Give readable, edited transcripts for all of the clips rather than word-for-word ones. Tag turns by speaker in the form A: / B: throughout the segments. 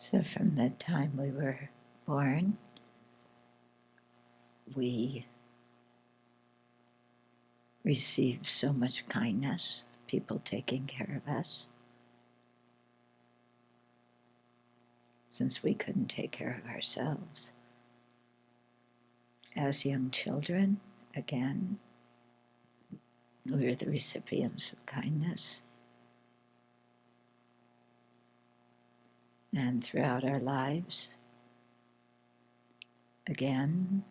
A: So from the time we were born, we received so much kindness, people taking care of us, since we couldn't take care of ourselves. As young children, again, we were the recipients of kindness. And throughout our lives, again,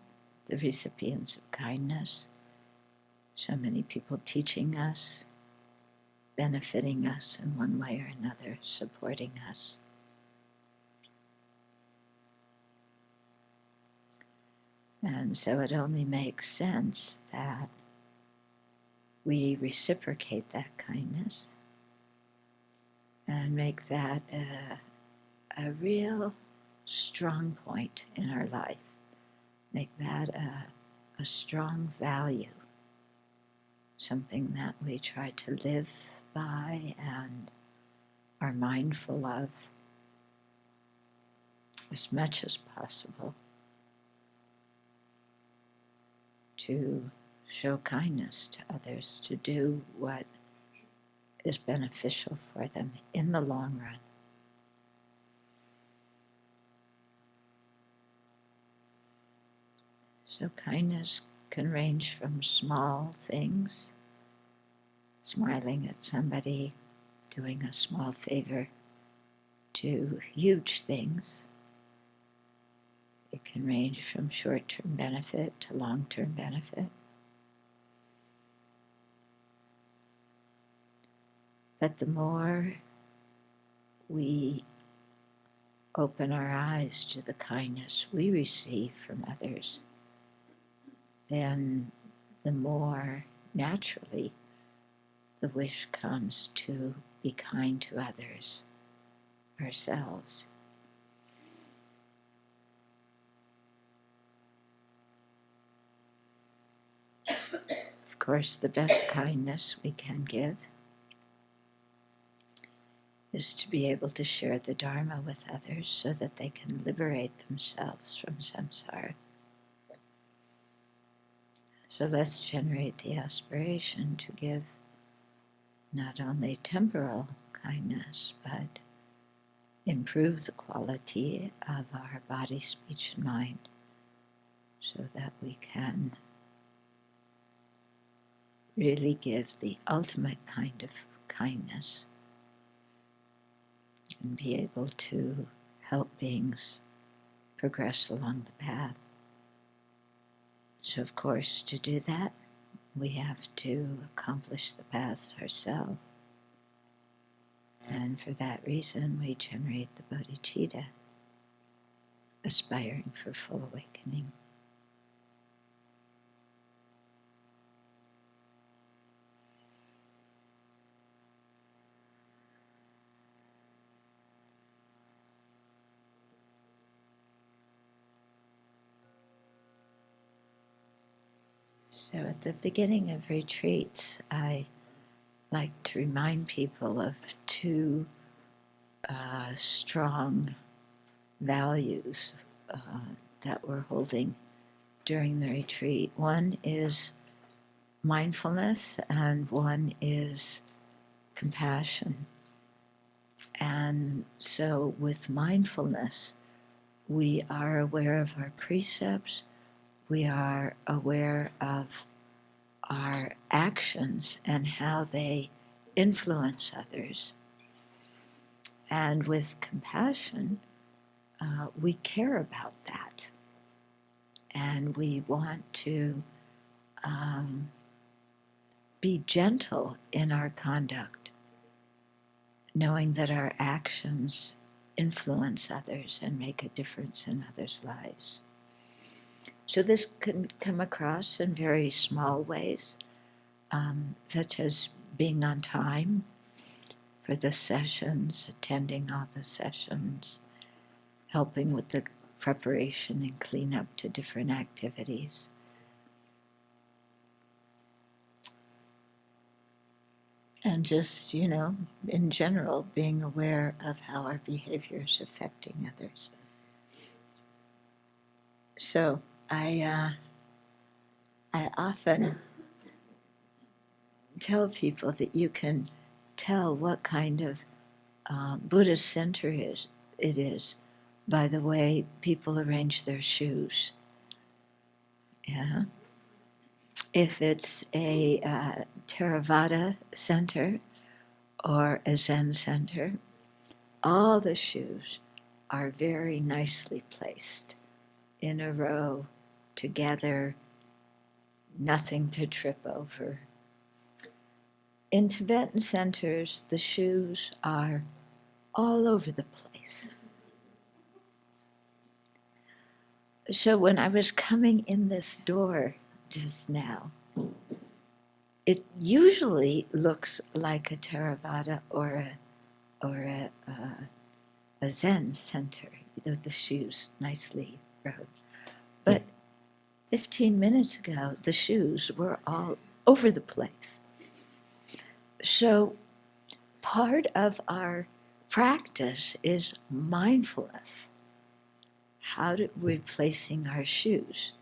A: the recipients of kindness. So many people teaching us, benefiting us in one way or another, supporting us. And so it only makes sense that we reciprocate that kindness and make that a real strong point in our life. Make that a strong value, something that we try to live by and are mindful of as much as possible, to show kindness to others, to do what is beneficial for them in the long run. So kindness can range from small things, smiling at somebody, doing a small favor, to huge things. It can range from short-term benefit to long-term benefit. But the more we open our eyes to the kindness we receive from others, then the more naturally the wish comes to be kind to others, ourselves. Of course, the best kindness we can give is to be able to share the Dharma with others so that they can liberate themselves from samsara. So let's generate the aspiration to give not only temporal kindness, but improve the quality of our body, speech, and mind so that we can really give the ultimate kind of kindness and be able to help beings progress along the path. So of course, to do that, we have to accomplish the paths ourselves. And for that reason, we generate the bodhicitta, aspiring for full awakening. So at the beginning of retreats, I like to remind people of two strong values that we're holding during the retreat. One is mindfulness and one is compassion. And so with mindfulness, we are aware of our precepts, we are aware of our actions and how they influence others. And with compassion, we care about that. And we want to be gentle in our conduct, knowing that our actions influence others and make a difference in others' lives. So this can come across in very small ways, such as being on time for the sessions, attending all the sessions, helping with the preparation and cleanup to different activities. And just, in general, being aware of how our behavior is affecting others. So I often tell people that you can tell what kind of Buddhist center it is by the way people arrange their shoes. Yeah. If it's a Theravada center or a Zen center, all the shoes are very nicely placed in a row together, nothing to trip over. In Tibetan centers, the shoes are all over the place. So when I was coming in this door just now, it usually looks like a Theravada or a Zen center, the shoes nicely rowed. But 15 minutes ago, the shoes were all over the place. So part of our practice is mindfulness. How do we placing our shoes?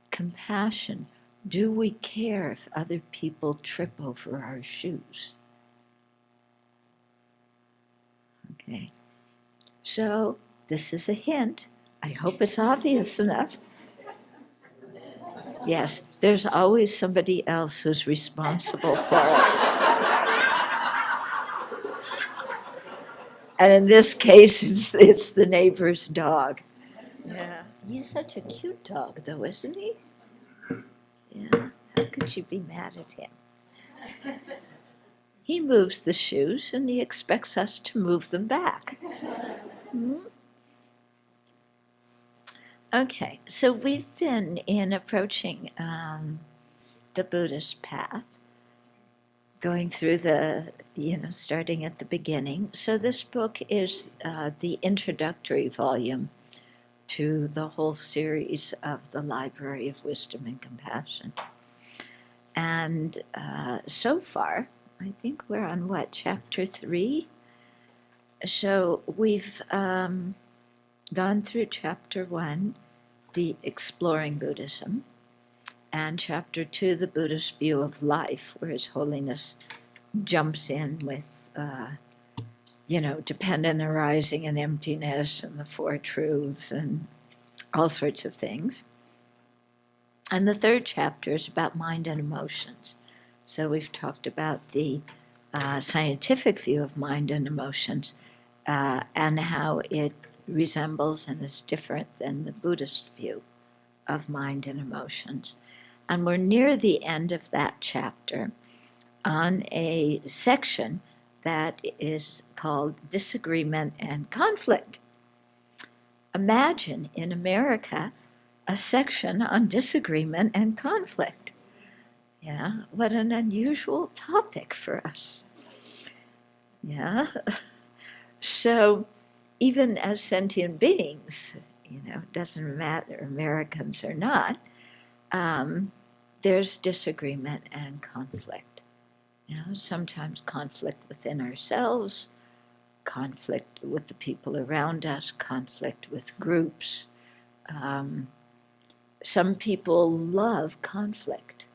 A: Compassion. Do we care if other people trip over our shoes? Okay. So this is a hint. I hope it's obvious enough. Yes, there's always somebody else who's responsible for it. And in this case, it's the neighbor's dog. Yeah. He's such a cute dog, though, isn't he? Yeah. How could you be mad at him? He moves the shoes, and he expects us to move them back. Hmm? Okay, so we've been in approaching the Buddhist path, going through starting at the beginning. So this book is the introductory volume to the whole series of the Library of Wisdom and Compassion. And so far, I think we're on chapter 3? So we've gone through chapter 1, the Exploring Buddhism, and chapter 2, the Buddhist view of life, where His Holiness jumps in with, dependent arising and emptiness and the Four Truths and all sorts of things. And the third chapter is about mind and emotions. So we've talked about the scientific view of mind and emotions and how it resembles and is different than the Buddhist view of mind and emotions. And we're near the end of that chapter on a section that is called Disagreement and Conflict. Imagine in America a section on disagreement and conflict. Yeah, what an unusual topic for us. Yeah. So even as sentient beings, it doesn't matter Americans or not, there's disagreement and conflict. Sometimes conflict within ourselves, conflict with the people around us, conflict with groups. Some people love conflict,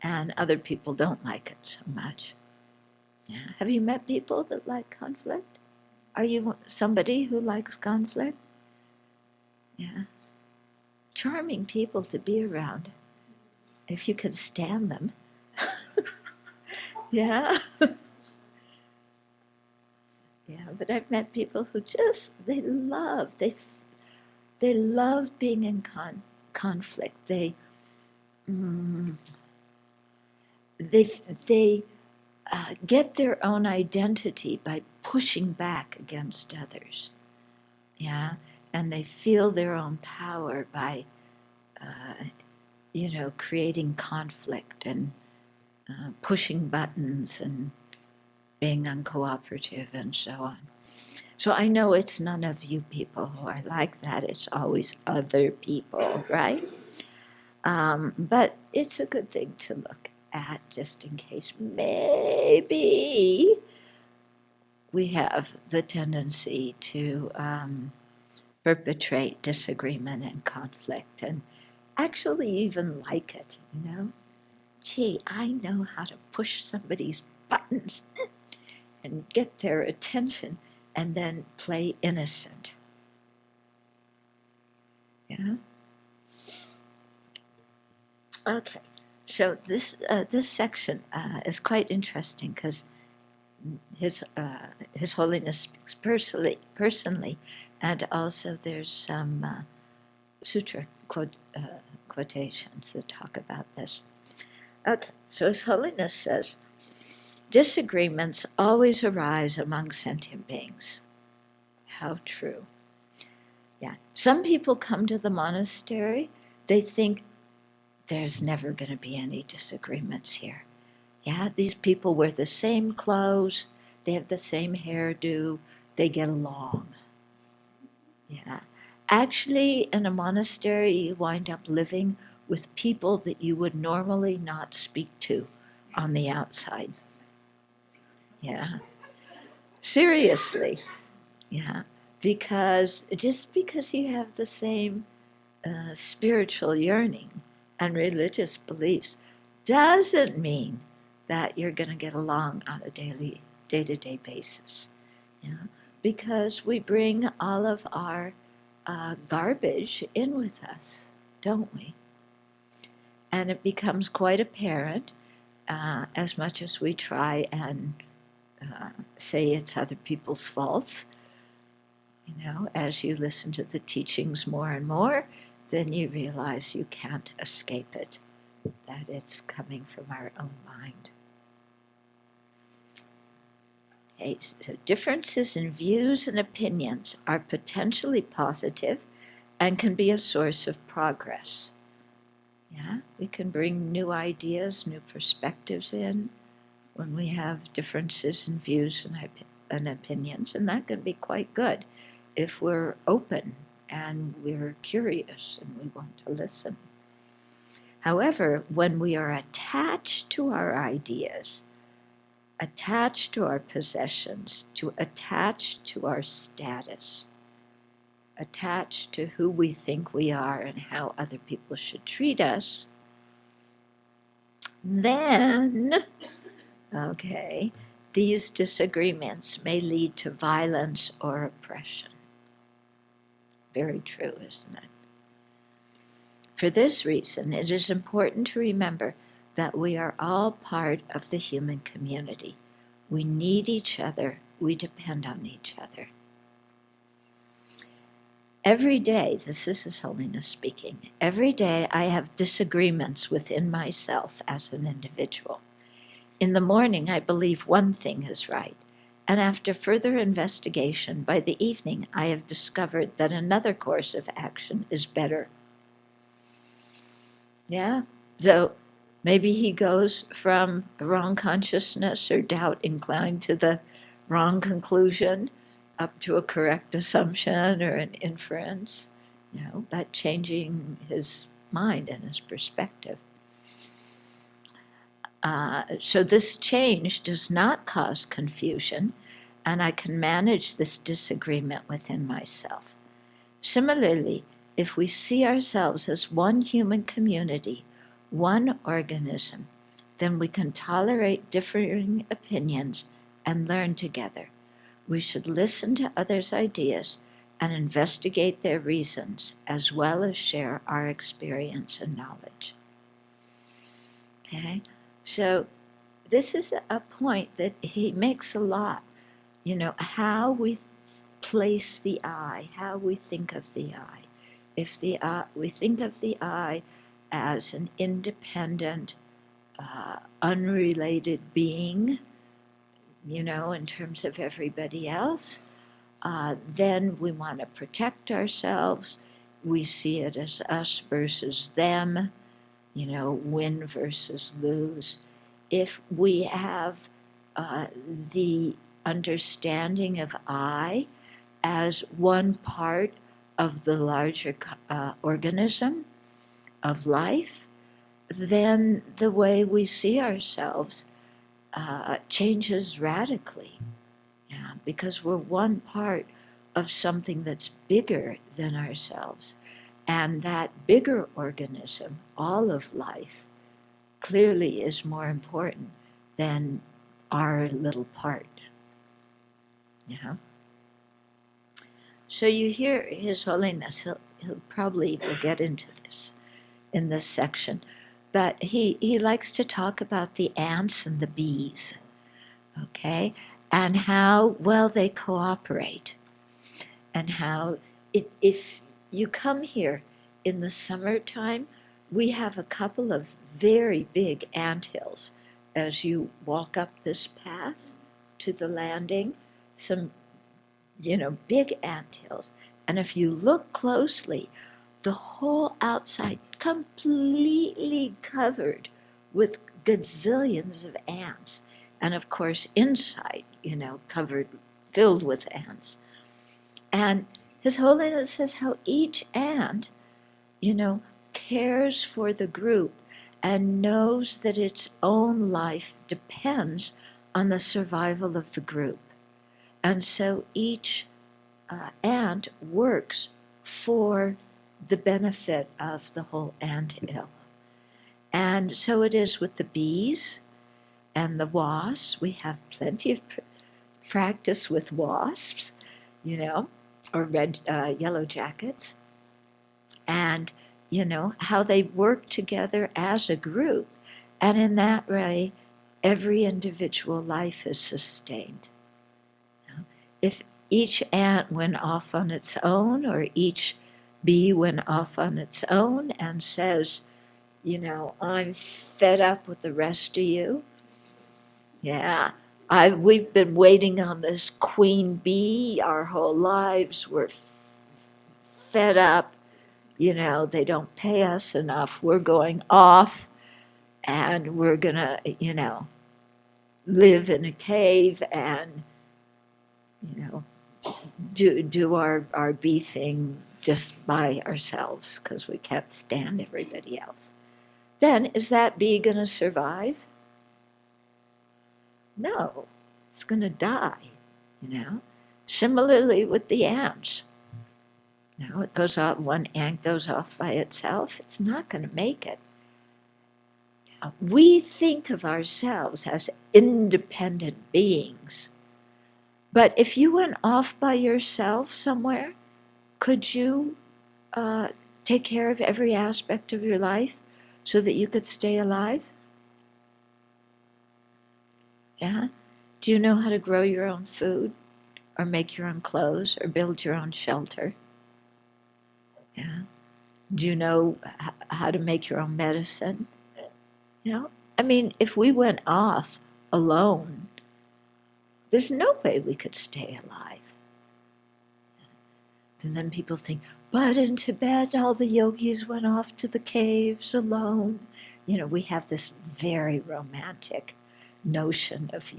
A: and other people don't like it so much. Yeah. Have you met people that like conflict? Are you somebody who likes conflict? Yeah. Charming people to be around, if you could stand them. Yeah. Yeah, but I've met people who they love being in conflict. They get their own identity by pushing back against others. Yeah, and they feel their own power by, creating conflict and pushing buttons and being uncooperative and so on. So I know it's none of you people who are like that. It's always other people, right? But it's a good thing to look at, just in case maybe we have the tendency to perpetrate disagreement and conflict, and actually even like it, Gee, I know how to push somebody's buttons and get their attention and then play innocent. Yeah? Okay, so this section is quite interesting because His Holiness speaks personally, and also there's some sutra quotations that talk about this. Okay, so His Holiness says, disagreements always arise among sentient beings. How true. Yeah, some people come to the monastery, they think there's never going to be any disagreements here. Yeah, these people wear the same clothes, they have the same hairdo, they get along. Yeah. Actually, in a monastery, you wind up living with people that you would normally not speak to on the outside. Yeah. Seriously. Yeah. Because you have the same spiritual yearning and religious beliefs doesn't mean that you're going to get along on a day-to-day basis. Because we bring all of our garbage in with us, don't we? And it becomes quite apparent as much as we try and say it's other people's faults. As you listen to the teachings more and more, then you realize you can't escape it, that it's coming from our own mind. Okay, so differences in views and opinions are potentially positive and can be a source of progress. Yeah, we can bring new ideas, new perspectives in when we have differences in views and opinions, and that can be quite good if we're open and we're curious and we want to listen. However, when we are attached to our ideas, attached to our possessions, attached to our status, attached to who we think we are and how other people should treat us, then, these disagreements may lead to violence or oppression. Very true, isn't it? For this reason, it is important to remember that we are all part of the human community. We need each other. We depend on each other. Every day, this is His Holiness speaking, every day I have disagreements within myself as an individual. In the morning, I believe one thing is right, and after further investigation, by the evening, I have discovered that another course of action is better. Yeah, so maybe he goes from a wrong consciousness or doubt inclined to the wrong conclusion up to a correct assumption or an inference, but changing his mind and his perspective. So this change does not cause confusion, and I can manage this disagreement within myself. Similarly, if we see ourselves as one human community, one organism, then we can tolerate differing opinions and learn together. We should listen to others' ideas and investigate their reasons, as well as share our experience and knowledge. Okay? So this is a point that he makes a lot, how we place the I, how we think of the I. If we think of the I as an independent, unrelated being, in terms of everybody else, then we want to protect ourselves. We see it as us versus them, win versus lose. If we have the understanding of I as one part of the larger organism of life, then the way we see ourselves changes radically. Yeah, because we're one part of something that's bigger than ourselves. And that bigger organism, all of life, clearly is more important than our little part. Yeah. So you hear His Holiness, he'll probably will get into this in this section, but he likes to talk about the ants and the bees, okay, and how well they cooperate, and how if you come here in the summertime, we have a couple of very big anthills as you walk up this path to the landing, some big anthills. And if you look closely, the whole outside completely covered with gazillions of ants. And of course, inside, covered, filled with ants. And His Holiness says how each ant, cares for the group and knows that its own life depends on the survival of the group. And so each ant works for the benefit of the whole anthill. And so it is with the bees and the wasps. We have plenty of practice with wasps, or red, yellow jackets. And, how they work together as a group. And in that way, every individual life is sustained. If each ant went off on its own, or each bee went off on its own and says, I'm fed up with the rest of you. Yeah, we've been waiting on this queen bee our whole lives. We're fed up. They don't pay us enough. We're going off, and we're going to, live in a cave and, do our bee thing just by ourselves because we can't stand everybody else. Then is that bee going to survive? No, it's going to die, Similarly with the ants. It goes off, one ant goes off by itself, it's not going to make it. We think of ourselves as independent beings. But if you went off by yourself somewhere, could you take care of every aspect of your life so that you could stay alive? Yeah? Do you know how to grow your own food, or make your own clothes, or build your own shelter? Yeah? Do you know how to make your own medicine? If we went off alone, there's no way we could stay alive. And then people think, but in Tibet, all the yogis went off to the caves alone. We have this very romantic notion of,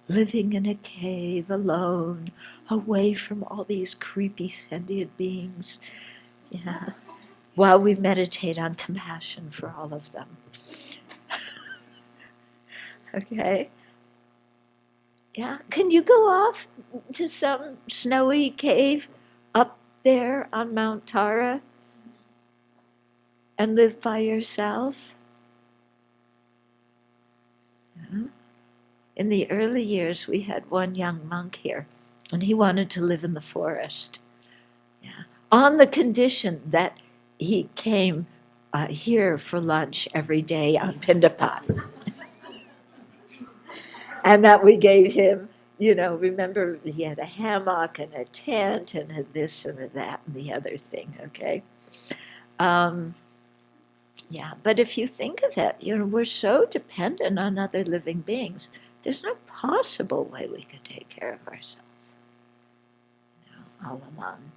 A: living in a cave alone, away from all these creepy sentient beings. Yeah. While we meditate on compassion for all of them. Okay? Yeah, can you go off to some snowy cave up there on Mount Tara and live by yourself? Yeah. In the early years, we had one young monk here, and he wanted to live in the forest. Yeah. On the condition that he came here for lunch every day on Pindapat. And that we gave him, remember he had a hammock and a tent and a this and a that and the other thing, okay? Yeah, but if you think of it, we're so dependent on other living beings. There's no possible way we could take care of ourselves, all alone.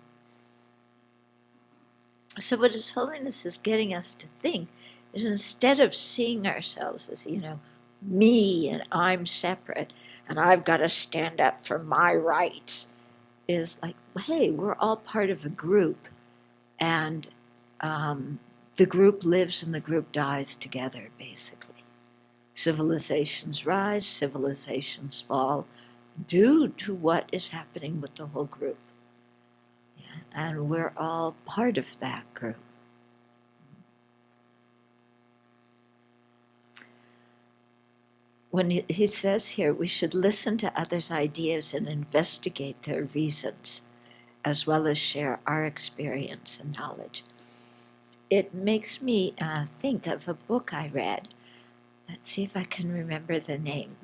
A: So what His Holiness is getting us to think is, instead of seeing ourselves as, me and I'm separate and I've got to stand up for my rights, is like, hey, we're all part of a group, and the group lives and the group dies together, basically. Civilizations rise, civilizations fall, due to what is happening with the whole group. Yeah? And we're all part of that group. When he says here, we should listen to others' ideas and investigate their reasons, as well as share our experience and knowledge. It makes me think of a book I read. Let's see if I can remember the name.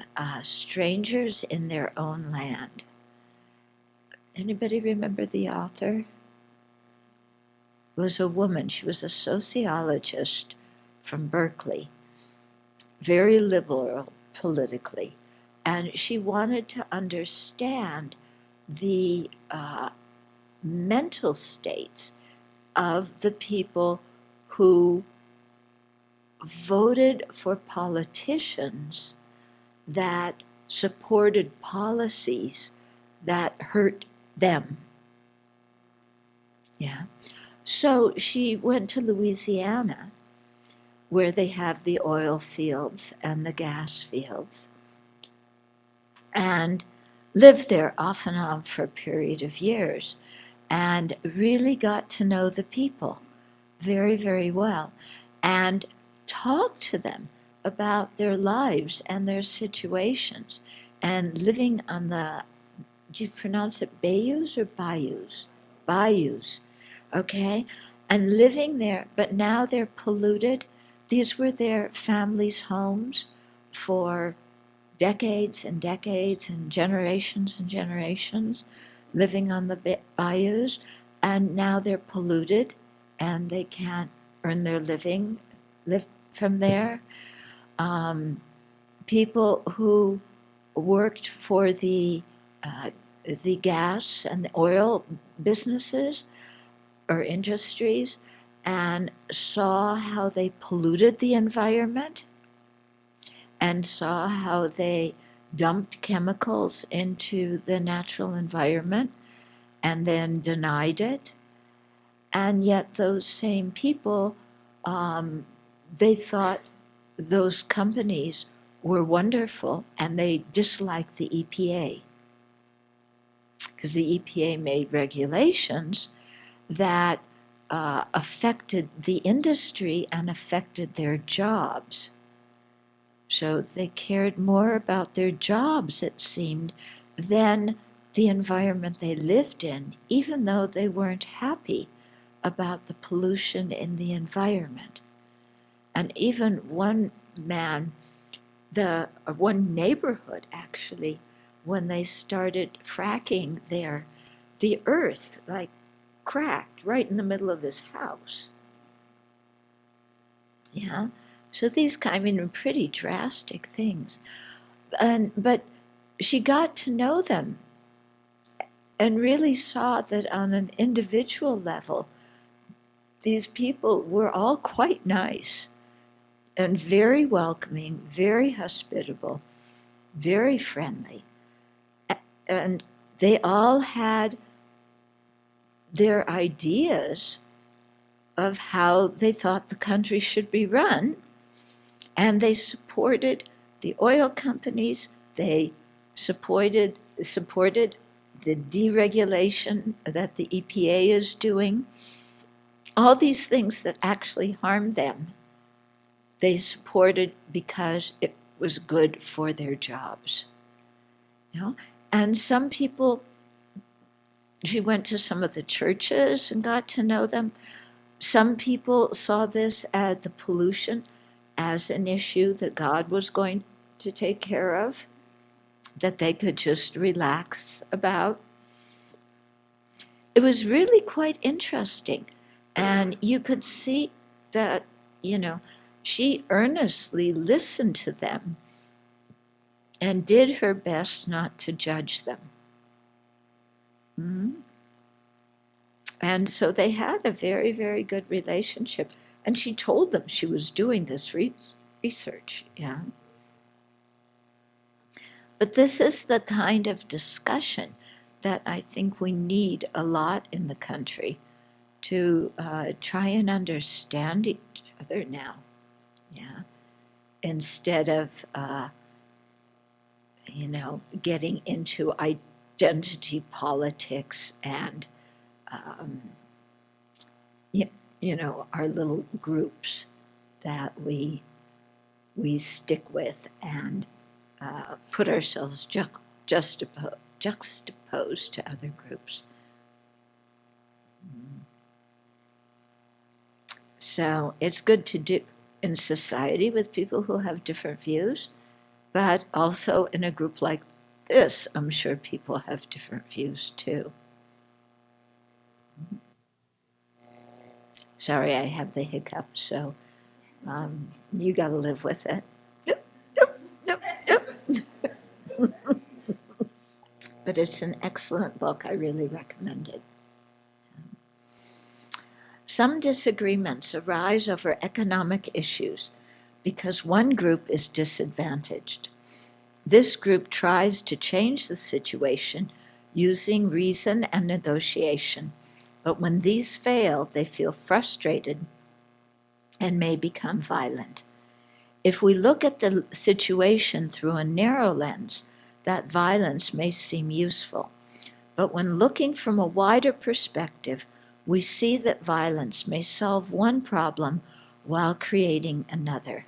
A: Strangers in Their Own Land. Anybody remember the author? It was a woman. She was a sociologist from Berkeley, very liberal politically. And she wanted to understand the mental states of the people who voted for politicians that supported policies that hurt them. Yeah. So she went to Louisiana, where they have the oil fields and the gas fields, and lived there off and on for a period of years, and really got to know the people very, very well, and talked to them about their lives and their situations, and living on the, do you pronounce it bayous or bayous? Bayous, okay? And living there, but now they're polluted. These were their families' homes for decades and decades and generations, living on the bayous, and now they're polluted and they can't earn their living, live from there. People who worked for the gas and the oil businesses or industries and saw how they polluted the environment and saw how they dumped chemicals into the natural environment and then denied it. And yet those same people, they thought those companies were wonderful, and they disliked the EPA because the EPA made regulations that affected the industry and affected their jobs. So they cared more about their jobs, it seemed, than the environment they lived in, even though they weren't happy about the pollution in the environment. And even one man, one neighborhood actually, when they started fracking there, the earth like cracked right in the middle of his house. Yeah. So these, I mean, pretty drastic things. But she got to know them and really saw that on an individual level, these people were all quite nice and very welcoming, very hospitable, very friendly. And they all had their ideas of how they thought the country should be run. And they supported the oil companies. They supported the deregulation that the EPA is doing. All these things that actually harmed them, they supported because it was good for their jobs. You know? And some people, she went to some of the churches and got to know them. Some people saw this as the pollution as an issue that God was going to take care of, that they could just relax about. It was really quite interesting. And you could see that, she earnestly listened to them and did her best not to judge them. Mm-hmm. And so they had a very, very good relationship. And she told them she was doing this research, yeah. But this is the kind of discussion that I think we need a lot in the country to try and understand each other now, yeah, instead of, getting into identity politics and, our little groups that we stick with and put ourselves juxtaposed to other groups. So it's good to do in society with people who have different views, but also in a group like this, I'm sure people have different views too. Sorry, I have the hiccup, so you got to live with it. Yep. But it's an excellent book. I really recommend it. Some disagreements arise over economic issues because one group is disadvantaged. This group tries to change the situation using reason and negotiation, but when these fail, they feel frustrated and may become violent. If we look at the situation through a narrow lens, that violence may seem useful. But when looking from a wider perspective, we see that violence may solve one problem while creating another.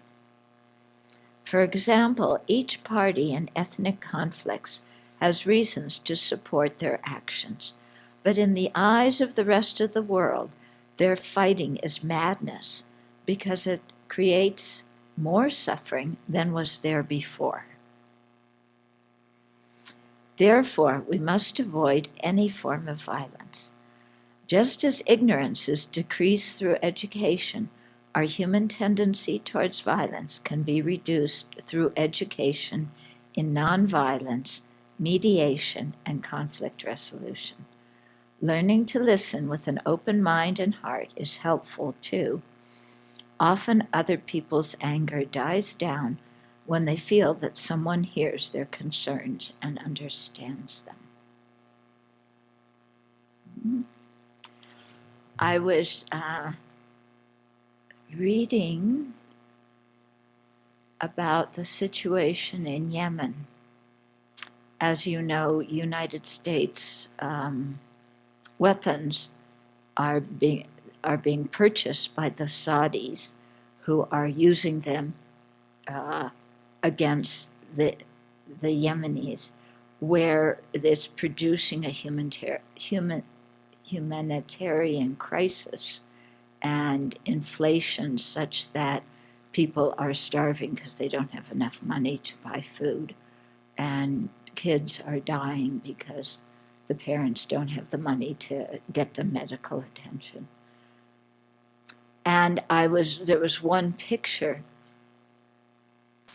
A: For example, each party in ethnic conflicts has reasons to support their actions, but in the eyes of the rest of the world, their fighting is madness because it creates more suffering than was there before. Therefore, we must avoid any form of violence. Just as ignorance is decreased through education, our human tendency towards violence can be reduced through education in nonviolence, mediation, and conflict resolution. Learning to listen with an open mind and heart is helpful too. Often other people's anger dies down when they feel that someone hears their concerns and understands them. I was reading about the situation in Yemen. As you know, United States weapons are being purchased by the Saudis, who are using them against the Yemenis, where it's producing a humanitarian crisis and inflation such that people are starving because they don't have enough money to buy food, and kids are dying because the parents don't have the money to get them medical attention. And there was one picture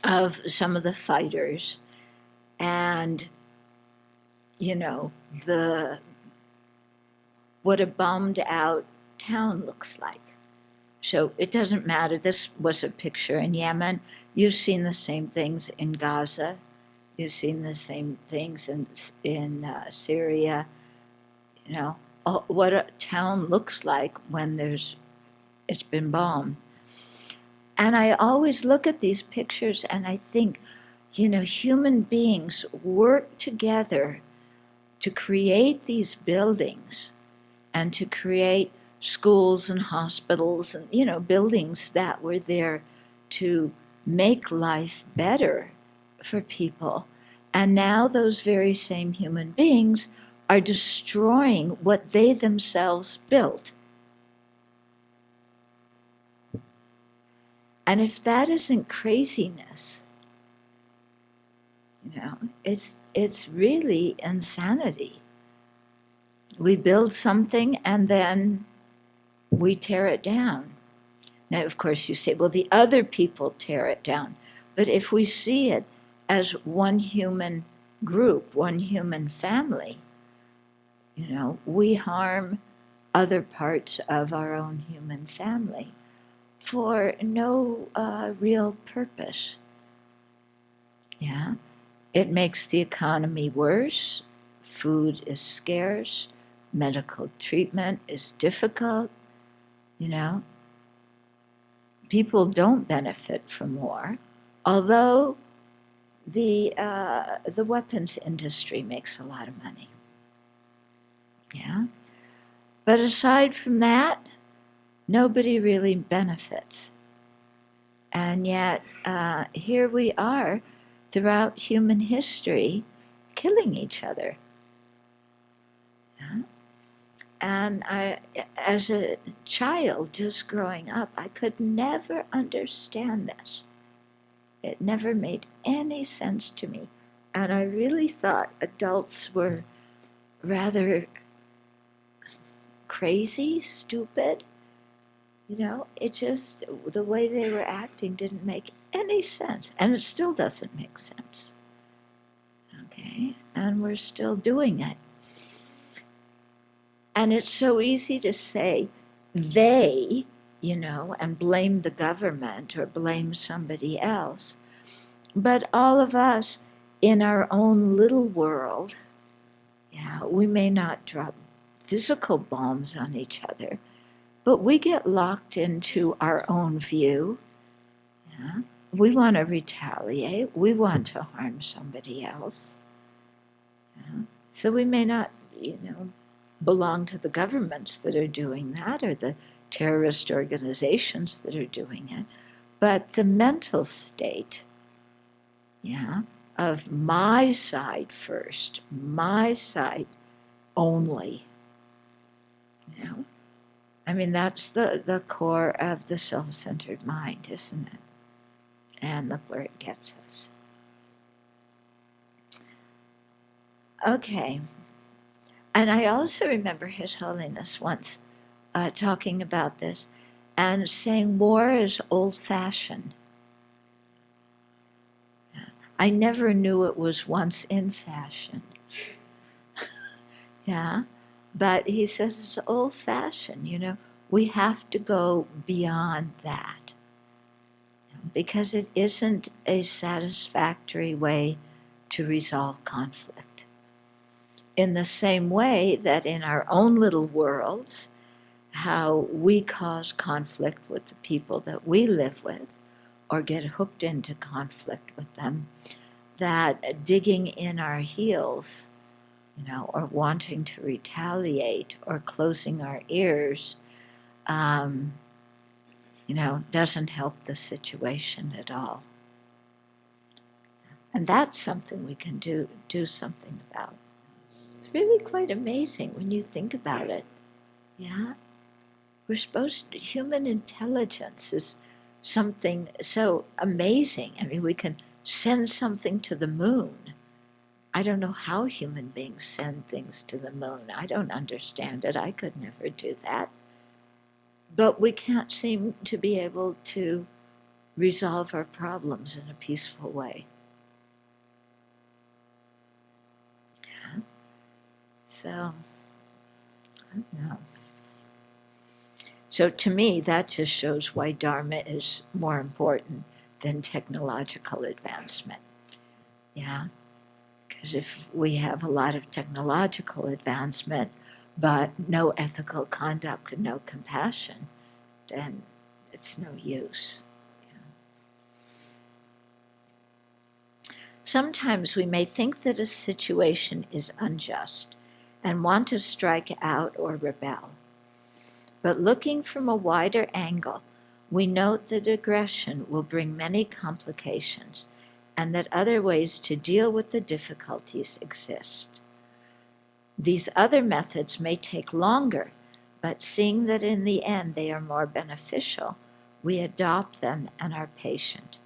A: of some of the fighters, and what a bombed out town looks like. So it doesn't matter. This was a picture in Yemen. You've seen the same things in Gaza. You've seen the same things in Syria. What a town looks like when it's been bombed. And I always look at these pictures and I think, human beings work together to create these buildings and to create schools and hospitals and, buildings that were there to make life better for people. And now those very same human beings are destroying what they themselves built. And if that isn't craziness, it's really insanity. We build something and then we tear it down. Now, of course, you say, well, the other people tear it down. But if we see it as one human group, one human family, we harm other parts of our own human family for no real purpose. It makes the economy worse. Food is scarce. medical treatment is difficult, you know. People don't benefit from war, although the weapons industry makes a lot of money. Yeah. But aside from that, nobody really benefits. And yet, here we are throughout human history killing each other. Yeah? And I, as a child just growing up, I could never understand this. It never made any sense to me. And I really thought adults were rather crazy, stupid. You know, it just, the way they were acting didn't make any sense. And it still doesn't make sense. Okay? And we're still doing it. And it's so easy to say they, you know, and blame the government or blame somebody else. But all of us in our own little world, yeah, we may not drop physical bombs on each other, but we get locked into our own view. Yeah? We want to retaliate. We want to harm somebody else. Yeah? So we may not, you know, belong to the governments that are doing that or the terrorist organizations that are doing it, but the mental state, yeah, of my side first, my side only, you know. I mean, that's the core of the self-centered mind, isn't it? And look where it gets us. Okay. And I also remember His Holiness once talking about this and saying war is old-fashioned. I never knew it was once in fashion. Yeah, but he says it's old-fashioned, you know. We have to go beyond that because it isn't a satisfactory way to resolve conflict. In the same way that in our own little worlds, how we cause conflict with the people that we live with or get hooked into conflict with them, that digging in our heels, you know, or wanting to retaliate or closing our ears, you know, doesn't help the situation at all. And that's something we can do something about. It's really quite amazing when you think about it. Yeah? We're supposed to, human intelligence is something so amazing. I mean, we can send something to the moon. I don't know how human beings send things to the moon. I don't understand it. I could never do that. But we can't seem to be able to resolve our problems in a peaceful way. Yeah. So, I don't know. So to me, that just shows why Dharma is more important than technological advancement. Yeah. Because if we have a lot of technological advancement, but no ethical conduct and no compassion, then it's no use. Yeah. Sometimes we may think that a situation is unjust and want to strike out or rebel. But looking from a wider angle, we note that aggression will bring many complications and that other ways to deal with the difficulties exist. These other methods may take longer, but seeing that in the end they are more beneficial, we adopt them and are patient.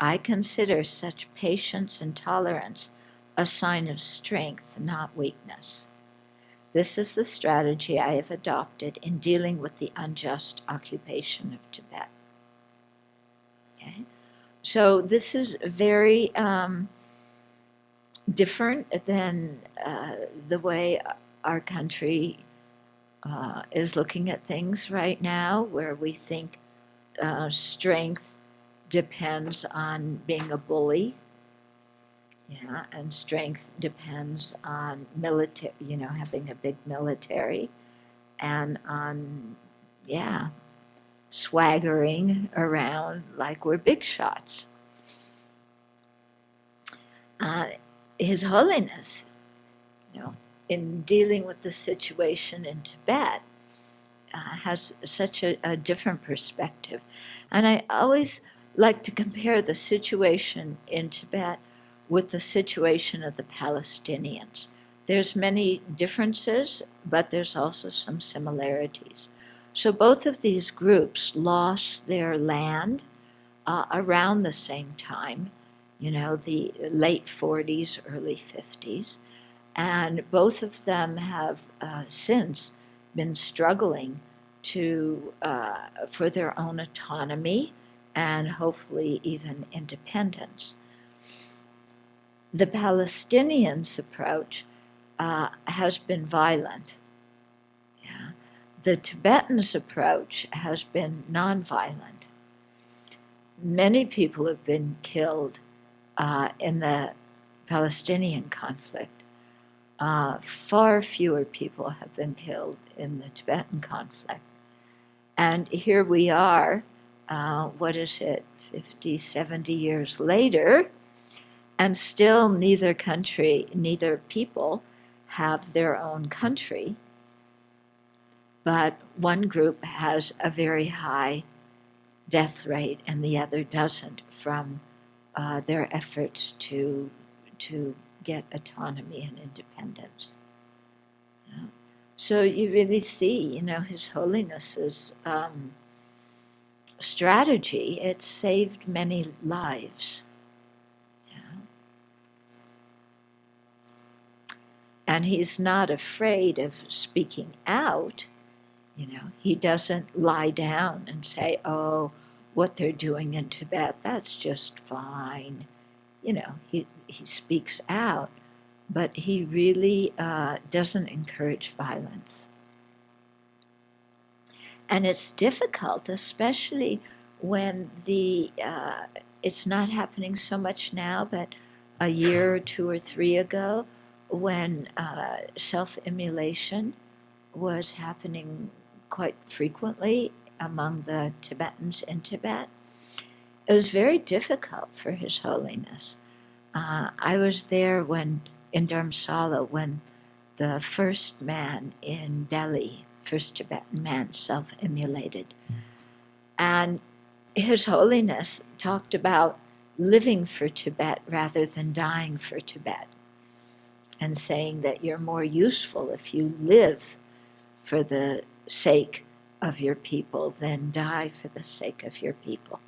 A: I consider such patience and tolerance a sign of strength, not weakness. This is the strategy I have adopted in dealing with the unjust occupation of Tibet. Okay? So this is very different than the way our country is looking at things right now, where we think strength depends on being a bully Yeah, and strength depends on military, having a big military, and on, yeah, swaggering around like we're big shots. His Holiness, in dealing with the situation in Tibet, has such a different perspective. And I always like to compare the situation in Tibet with the situation of the Palestinians. There's many differences, but there's also some similarities. So both of these groups lost their land around the same time, the late 40s, early 50s. And both of them have since been struggling for their own autonomy and hopefully even independence. The Palestinians' approach has been violent. Yeah. The Tibetans' approach has been nonviolent. Many people have been killed in the Palestinian conflict. Far fewer people have been killed in the Tibetan conflict. And here we are, 50, 70 years later, and still neither people have their own country, but one group has a very high death rate and the other doesn't from their efforts to get autonomy and independence. So you really see, His Holiness's strategy. It saved many lives. And he's not afraid of speaking out. He doesn't lie down and say, oh, what they're doing in Tibet, that's just fine. He speaks out, but he really doesn't encourage violence. And it's difficult, especially when it's not happening so much now, but a year or 2 or 3 ago, when self-immolation was happening quite frequently among the Tibetans in Tibet. It was very difficult for His Holiness. I was there in Dharamsala, when the first man in Delhi, first Tibetan man, self-immolated. And His Holiness talked about living for Tibet rather than dying for Tibet, and saying that you're more useful if you live for the sake of your people than die for the sake of your people.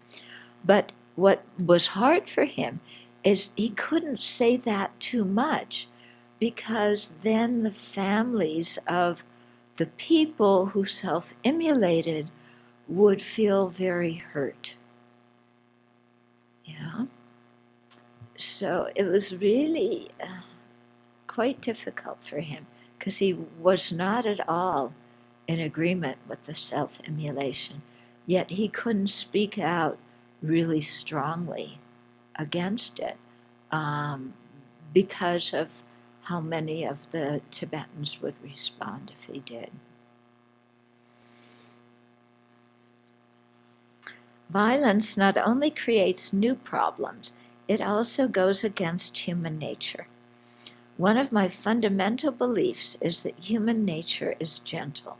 A: But what was hard for him is he couldn't say that too much, because then the families of the people who self-immolated would feel very hurt. Yeah. So it was really quite difficult for him, because he was not at all in agreement with the self-immolation, yet he couldn't speak out really strongly against it because of how many of the Tibetans would respond if he did. Violence not only creates new problems, it also goes against human nature. One of my fundamental beliefs is that human nature is gentle.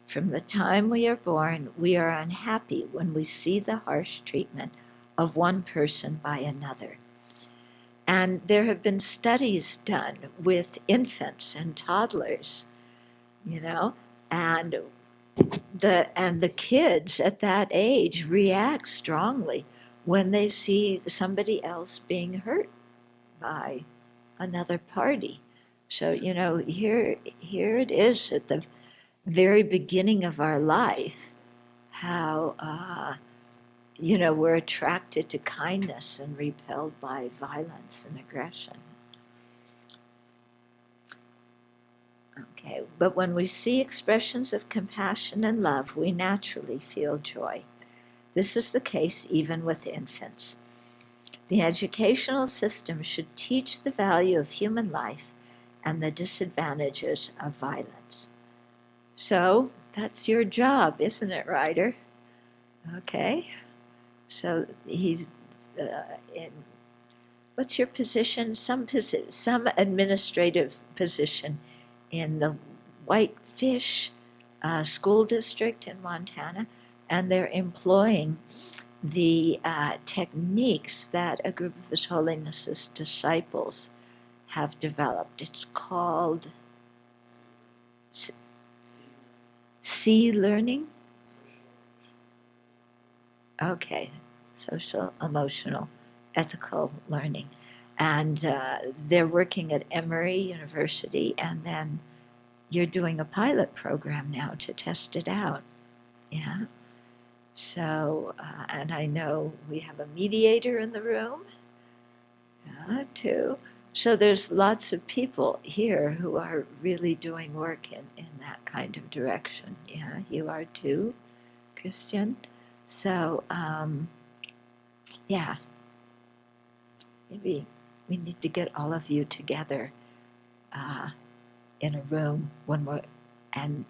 A: From the time we are born, we are unhappy when we see the harsh treatment of one person by another. And there have been studies done with infants and toddlers, and the kids at that age react strongly when they see somebody else being hurt by another party. So, here it is at the very beginning of our life, how, we're attracted to kindness and repelled by violence and aggression. Okay, but when we see expressions of compassion and love, we naturally feel joy. This is the case even with infants. The educational system should teach the value of human life and the disadvantages of violence. So that's your job, isn't it, Ryder? Okay. So he's in, what's your position? Some administrative position in the Whitefish school district in Montana, and they're employing the techniques that a group of His Holiness's disciples have developed. It's called C learning. Okay, social, emotional, ethical learning. And they're working at Emory University, and then you're doing a pilot program now to test it out. Yeah. So, and I know we have a mediator in the room, too. So there's lots of people here who are really doing work in that kind of direction. Yeah, you are too, Christian. So, yeah, maybe we need to get all of you together in a room and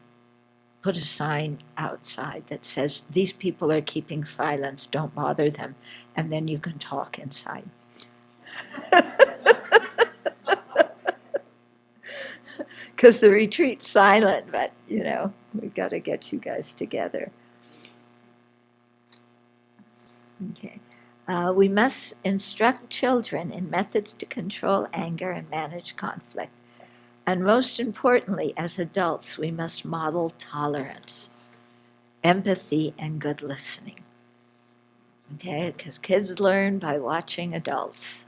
A: put a sign outside that says, these people are keeping silence, don't bother them, and then you can talk inside. Because the retreat's silent, but, we've got to get you guys together. Okay. We must instruct children in methods to control anger and manage conflict. And most importantly, as adults, we must model tolerance, empathy, and good listening. Okay, because kids learn by watching adults.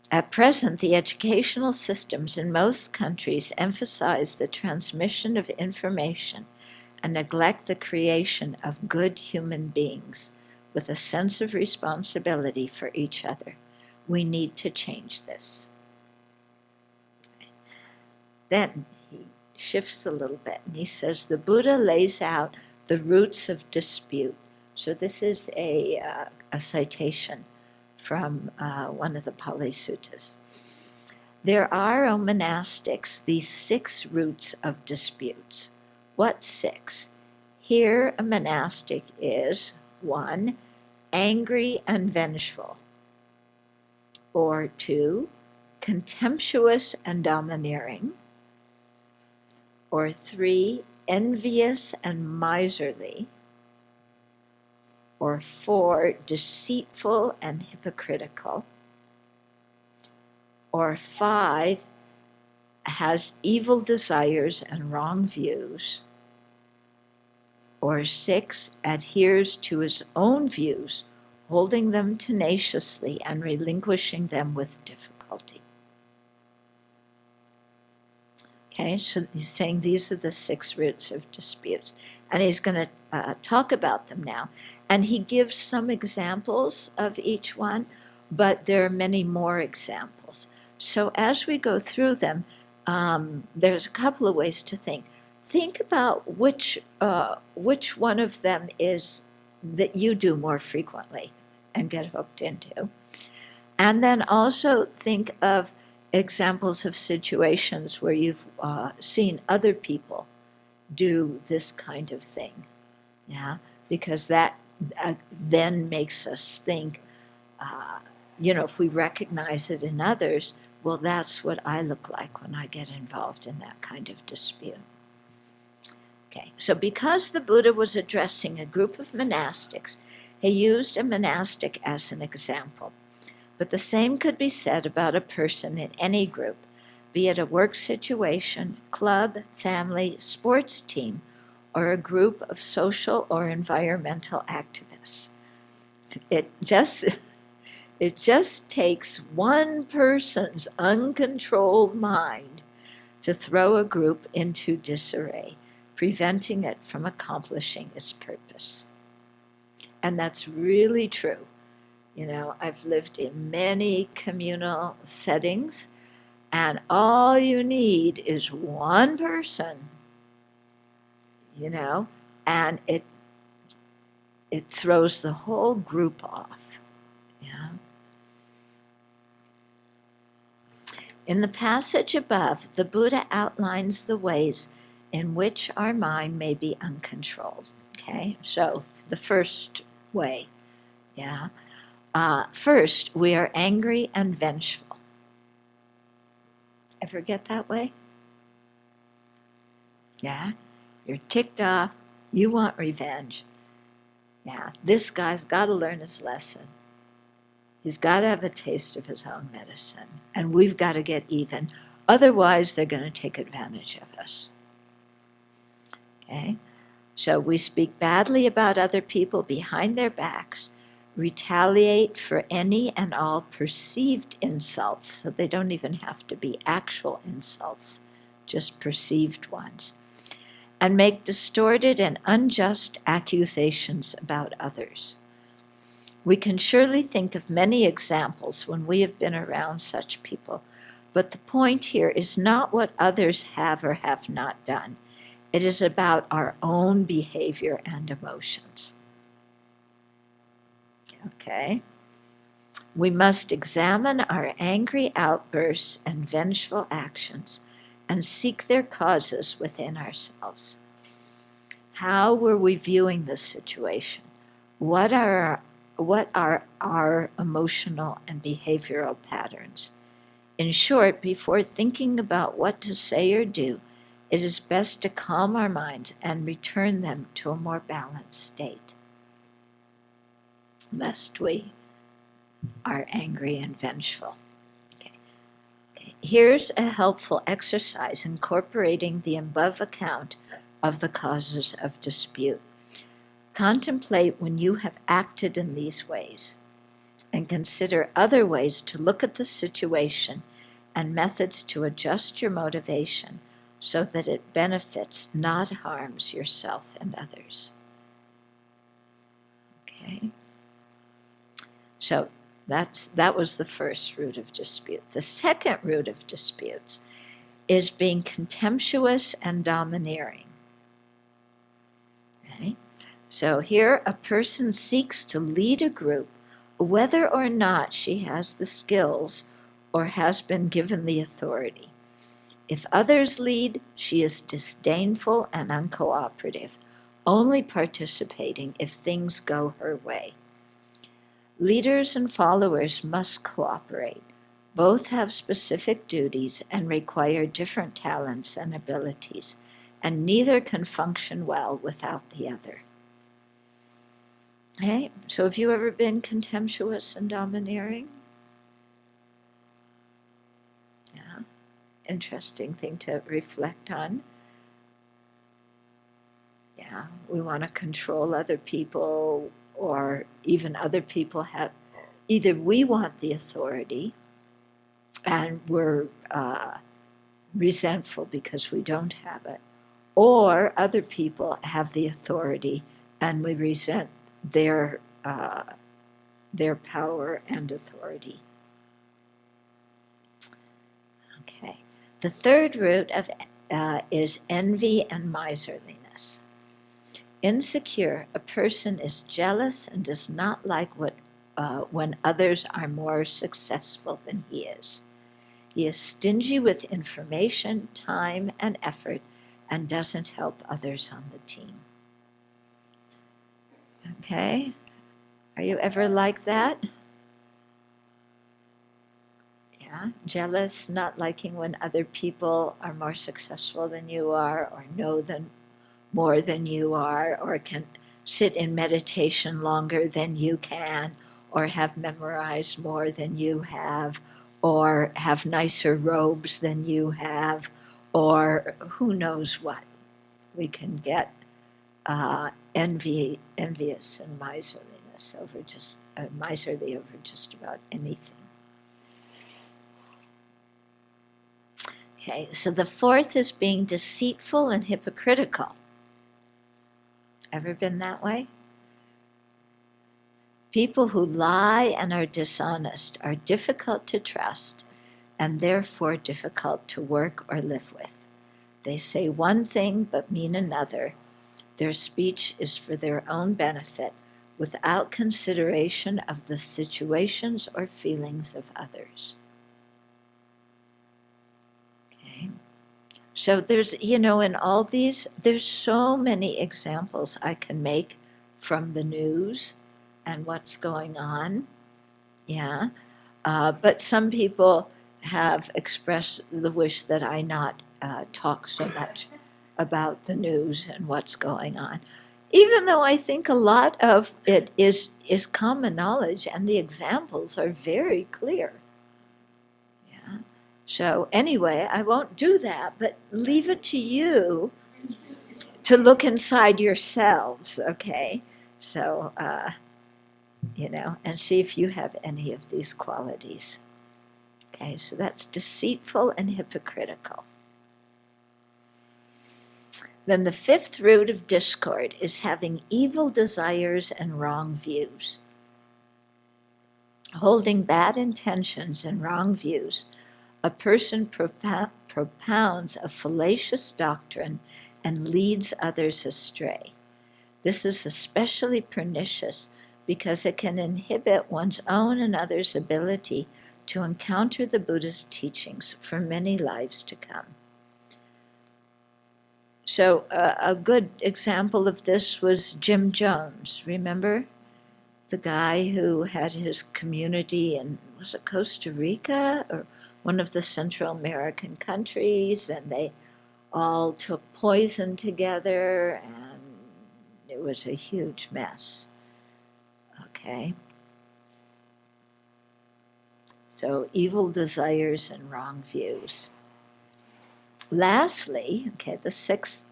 A: At present, the educational systems in most countries emphasize the transmission of information and neglect the creation of good human beings with a sense of responsibility for each other. We need to change this. Then he shifts a little bit and he says, the Buddha lays out the roots of dispute. So this is a citation from one of the Pali Suttas. There are, O monastics, these 6 roots of disputes. What 6? Here a monastic is 1, angry and vengeful, or 2, contemptuous and domineering, or 3, envious and miserly, or 4, deceitful and hypocritical, or 5, has evil desires and wrong views, or 6, adheres to his own views, holding them tenaciously and relinquishing them with difficulty. Okay, so he's saying these are the 6 roots of disputes. And he's going to talk about them now. And he gives some examples of each one, but there are many more examples. So as we go through them, there's a couple of ways to think. Think about which one of them is that you do more frequently and get hooked into. And then also think of examples of situations where you've seen other people do this kind of thing, yeah, because that then makes us think, if we recognize it in others, well, that's what I look like when I get involved in that kind of dispute. Okay, so because the Buddha was addressing a group of monastics, he used a monastic as an example. But the same could be said about a person in any group, be it a work situation, club, family, sports team, or a group of social or environmental activists. It just takes one person's uncontrolled mind to throw a group into disarray, preventing it from accomplishing its purpose. And that's really true. I've lived in many communal settings, and all you need is one person, and it throws the whole group off. Yeah. In the passage above, the Buddha outlines the ways in which our mind may be uncontrolled. Okay, so the first way, yeah. First, we are angry and vengeful. Ever get that way? Yeah, you're ticked off, you want revenge. Yeah, this guy's got to learn his lesson. He's got to have a taste of his own medicine, and we've got to get even. Otherwise, they're going to take advantage of us. Okay? So we speak badly about other people behind their backs, retaliate for any and all perceived insults, so they don't even have to be actual insults, just perceived ones, and make distorted and unjust accusations about others. We can surely think of many examples when we have been around such people, but the point here is not what others have or have not done. It is about our own behavior and emotions. Okay? We must examine our angry outbursts and vengeful actions and seek their causes within ourselves. How were we viewing this situation? What are our emotional and behavioral patterns? In short, before thinking about what to say or do, it is best to calm our minds and return them to a more balanced state, lest we are angry and vengeful. Here's a helpful exercise incorporating the above account of the causes of dispute. Contemplate when you have acted in these ways, and consider other ways to look at the situation and methods to adjust your motivation so that it benefits, not harms yourself and others. Okay? So that was the first root of dispute. The second root of disputes is being contemptuous and domineering. Okay? So here a person seeks to lead a group whether or not she has the skills or has been given the authority. If others lead, she is disdainful and uncooperative, only participating if things go her way. Leaders and followers must cooperate. Both have specific duties and require different talents and abilities, and neither can function well without the other. Okay, so have you ever been contemptuous and domineering? Yeah, interesting thing to reflect on. Yeah, we want to control other people, or even other people have, either we want the authority and we're resentful because we don't have it, or other people have the authority and we resent their power and authority. Okay. The third root of is envy and miserliness. Insecure, a person is jealous and does not like when others are more successful than he is. He is stingy with information, time, and effort, and doesn't help others on the team. Okay? Are you ever like that? Yeah? Jealous, not liking when other people are more successful than you are, or know more than you are, or can sit in meditation longer than you can, or have memorized more than you have, or have nicer robes than you have, or who knows what. We can get envious and miserliness over miserly over just about anything. Okay, so the fourth is being deceitful and hypocritical. Ever been that way? People who lie and are dishonest are difficult to trust and therefore difficult to work or live with. They say one thing but mean another. Their speech is for their own benefit without consideration of the situations or feelings of others. So there's, in all these, there's so many examples I can make from the news and what's going on. Yeah. But some people have expressed the wish that I not talk so much about the news and what's going on, even though I think a lot of it is common knowledge and the examples are very clear. Yeah. So anyway, I won't do that, but leave it to you to look inside yourselves, okay? So, and see if you have any of these qualities. Okay, so that's deceitful and hypocritical. Then the fifth root of discord is having evil desires and wrong views. Holding bad intentions and wrong views, a person propounds a fallacious doctrine and leads others astray. This is especially pernicious because it can inhibit one's own and others' ability to encounter the Buddha's teachings for many lives to come. So a good example of this was Jim Jones, remember? The guy who had his community in, was it Costa Rica or one of the Central American countries, and they all took poison together, and it was a huge mess. Okay. So evil desires and wrong views. Lastly, okay, the sixth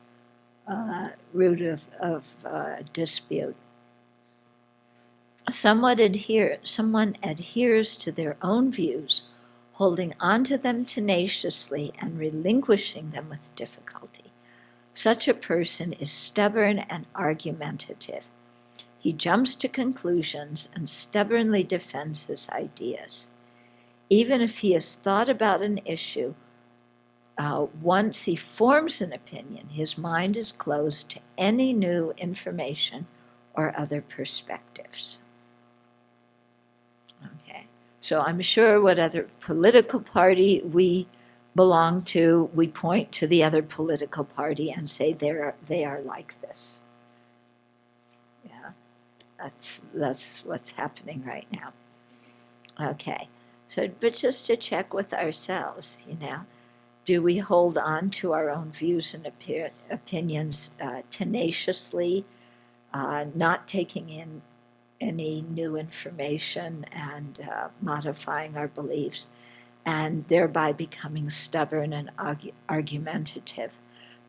A: root of dispute. Someone adheres to their own views, holding on to them tenaciously and relinquishing them with difficulty. Such a person is stubborn and argumentative. He jumps to conclusions and stubbornly defends his ideas. Even if he has thought about an issue, once he forms an opinion, his mind is closed to any new information or other perspectives. Okay, so I'm sure what other political party we belong to, we point to the other political party and say they are like this. Yeah, that's what's happening right now. Okay, so but just to check with ourselves, do we hold on to our own views and opinions tenaciously, not taking in any new information and modifying our beliefs, and thereby becoming stubborn and argumentative,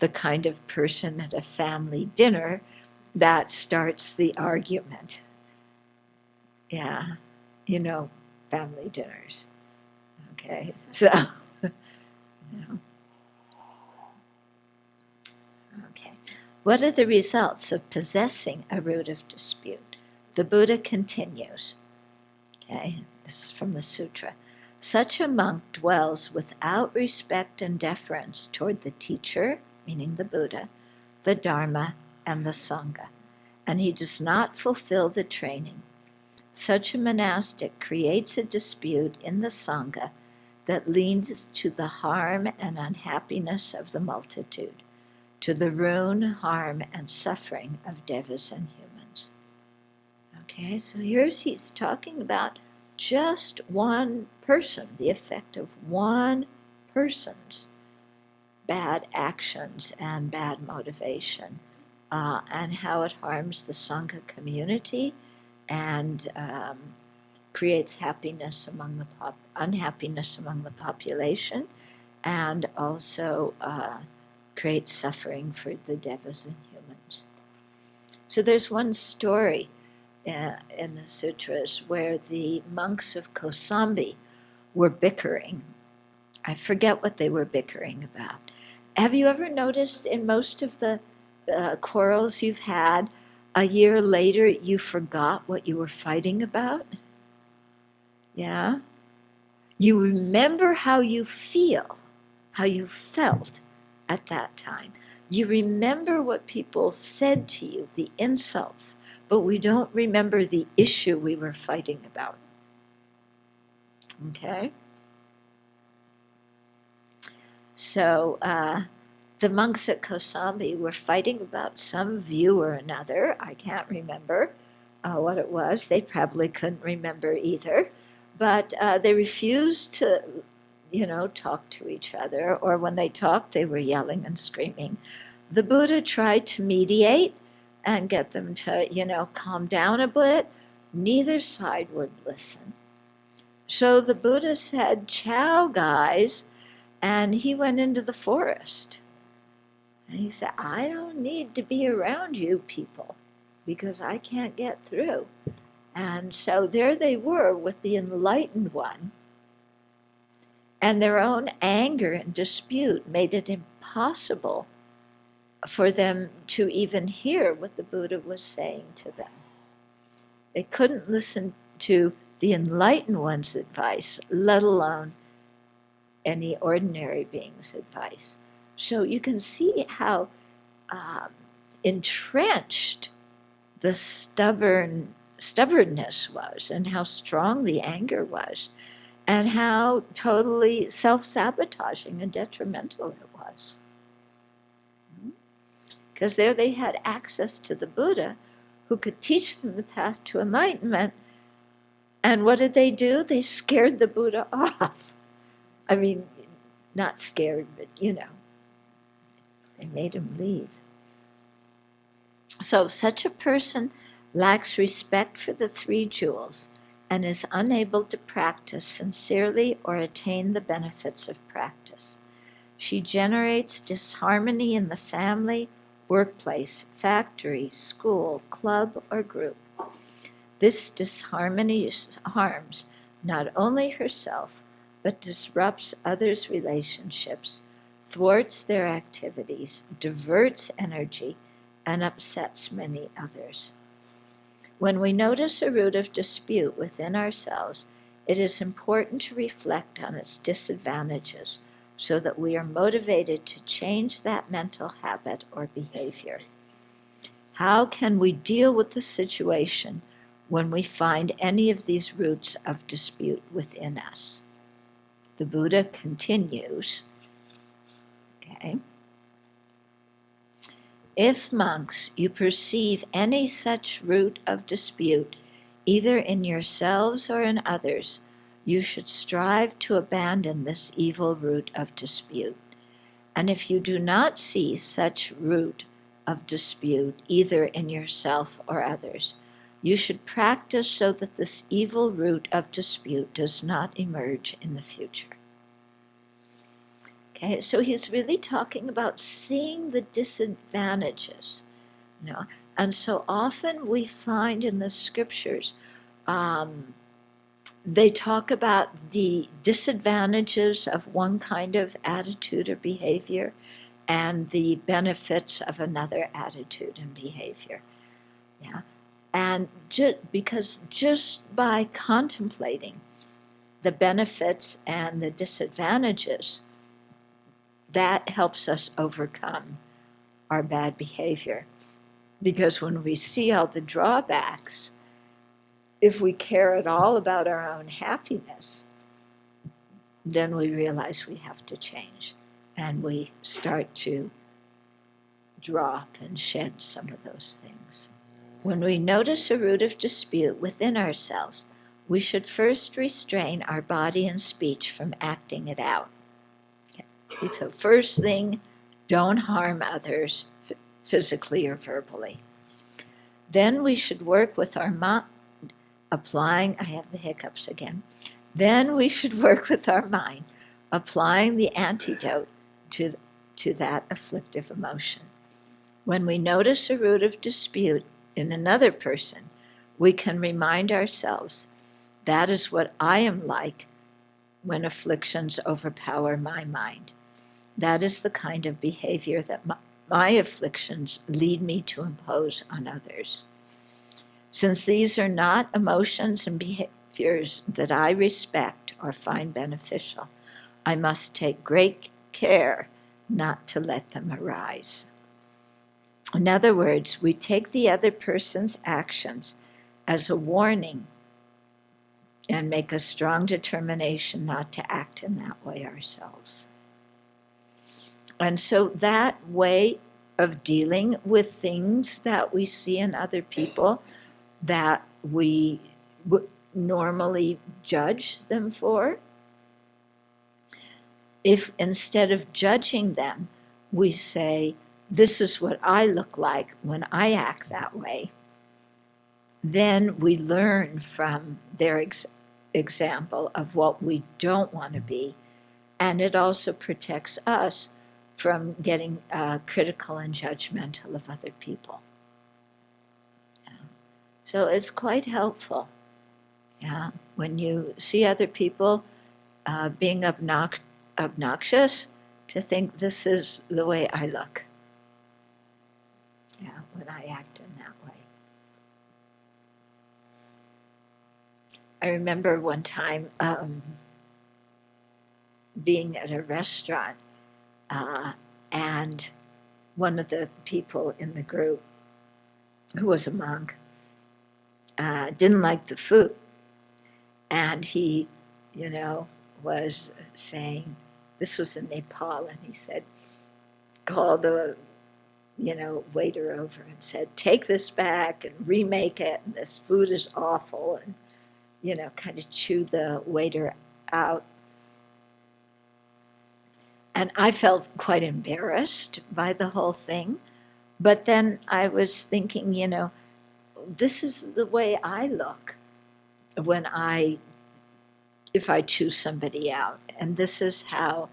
A: the kind of person at a family dinner that starts the argument? Yeah, family dinners. Okay, so... Okay. What are the results of possessing a root of dispute? The Buddha continues. Okay, this is from the sutra. Such a monk dwells without respect and deference toward the teacher, meaning the Buddha, the Dharma, and the Sangha, and he does not fulfill the training. Such a monastic creates a dispute in the Sangha that leads to the harm and unhappiness of the multitude, to the ruin, harm, and suffering of devas and humans. Okay, so he's talking about just one person, the effect of one person's bad actions and bad motivation, and how it harms the Sangha community and creates unhappiness among the population, and also creates suffering for the devas and humans. So there's one story in the sutras where the monks of Kosambi were bickering. I forget what they were bickering about. Have you ever noticed in most of the quarrels you've had, a year later you forgot what you were fighting about? Yeah? You remember how you felt at that time. You remember what people said to you, the insults, but we don't remember the issue we were fighting about. Okay? So the monks at Kosambi were fighting about some view or another. I can't remember what it was. They probably couldn't remember either. But they refused to, talk to each other. Or when they talked, they were yelling and screaming. The Buddha tried to mediate and get them to, calm down a bit. Neither side would listen. So the Buddha said, "Ciao, guys," and he went into the forest. And he said, "I don't need to be around you people because I can't get through." And so there they were with the enlightened one. And their own anger and dispute made it impossible for them to even hear what the Buddha was saying to them. They couldn't listen to the enlightened one's advice, let alone any ordinary being's advice. So you can see how entrenched the stubbornness was, and how strong the anger was, and how totally self-sabotaging and detrimental it was. Because there they had access to the Buddha, who could teach them the path to enlightenment. And what did they do? They scared the Buddha off. I mean, not scared, but they made him leave. So such a person lacks respect for the three jewels and is unable to practice sincerely or attain the benefits of practice. She generates disharmony in the family, workplace, factory, school, club, or group. This disharmony harms not only herself, but disrupts others' relationships, thwarts their activities, diverts energy, and upsets many others. When we notice a root of dispute within ourselves, it is important to reflect on its disadvantages so that we are motivated to change that mental habit or behavior. How can we deal with the situation when we find any of these roots of dispute within us? The Buddha continues, okay? If, monks, you perceive any such root of dispute, either in yourselves or in others, you should strive to abandon this evil root of dispute. And if you do not see such root of dispute, either in yourself or others, you should practice so that this evil root of dispute does not emerge in the future. Okay, so he's really talking about seeing the disadvantages, And so often we find in the scriptures, they talk about the disadvantages of one kind of attitude or behavior and the benefits of another attitude and behavior. Yeah, and because just by contemplating the benefits and the disadvantages, that helps us overcome our bad behavior. Because when we see all the drawbacks, if we care at all about our own happiness, then we realize we have to change. And we start to drop and shed some of those things. When we notice a root of dispute within ourselves, we should first restrain our body and speech from acting it out. Okay. So first thing, don't harm others physically or verbally. Then we should work with our mind, applying, I have the hiccups again. Then we should work with our mind, applying the antidote to that afflictive emotion. When we notice a root of dispute in another person, we can remind ourselves, that is what I am like when afflictions overpower my mind. That is the kind of behavior that my afflictions lead me to impose on others. Since these are not emotions and behaviors that I respect or find beneficial, I must take great care not to let them arise. In other words, we take the other person's actions as a warning and make a strong determination not to act in that way ourselves. And so that way of dealing with things that we see in other people that we would normally judge them for, if instead of judging them, we say, this is what I look like when I act that way, then we learn from their example of what we don't want to be. And it also protects us from getting critical and judgmental of other people. Yeah. So it's quite helpful, yeah, when you see other people being obnoxious, to think this is the way I look. Yeah, when I act in that way. I remember one time being at a restaurant, and one of the people in the group, who was a monk, didn't like the food. And he, was saying, this was in Nepal, and he said, called the, waiter over and said, take this back and remake it, and this food is awful, and, kind of chew the waiter out. And I felt quite embarrassed by the whole thing. But then I was thinking, this is the way I look if I chew somebody out. And this is how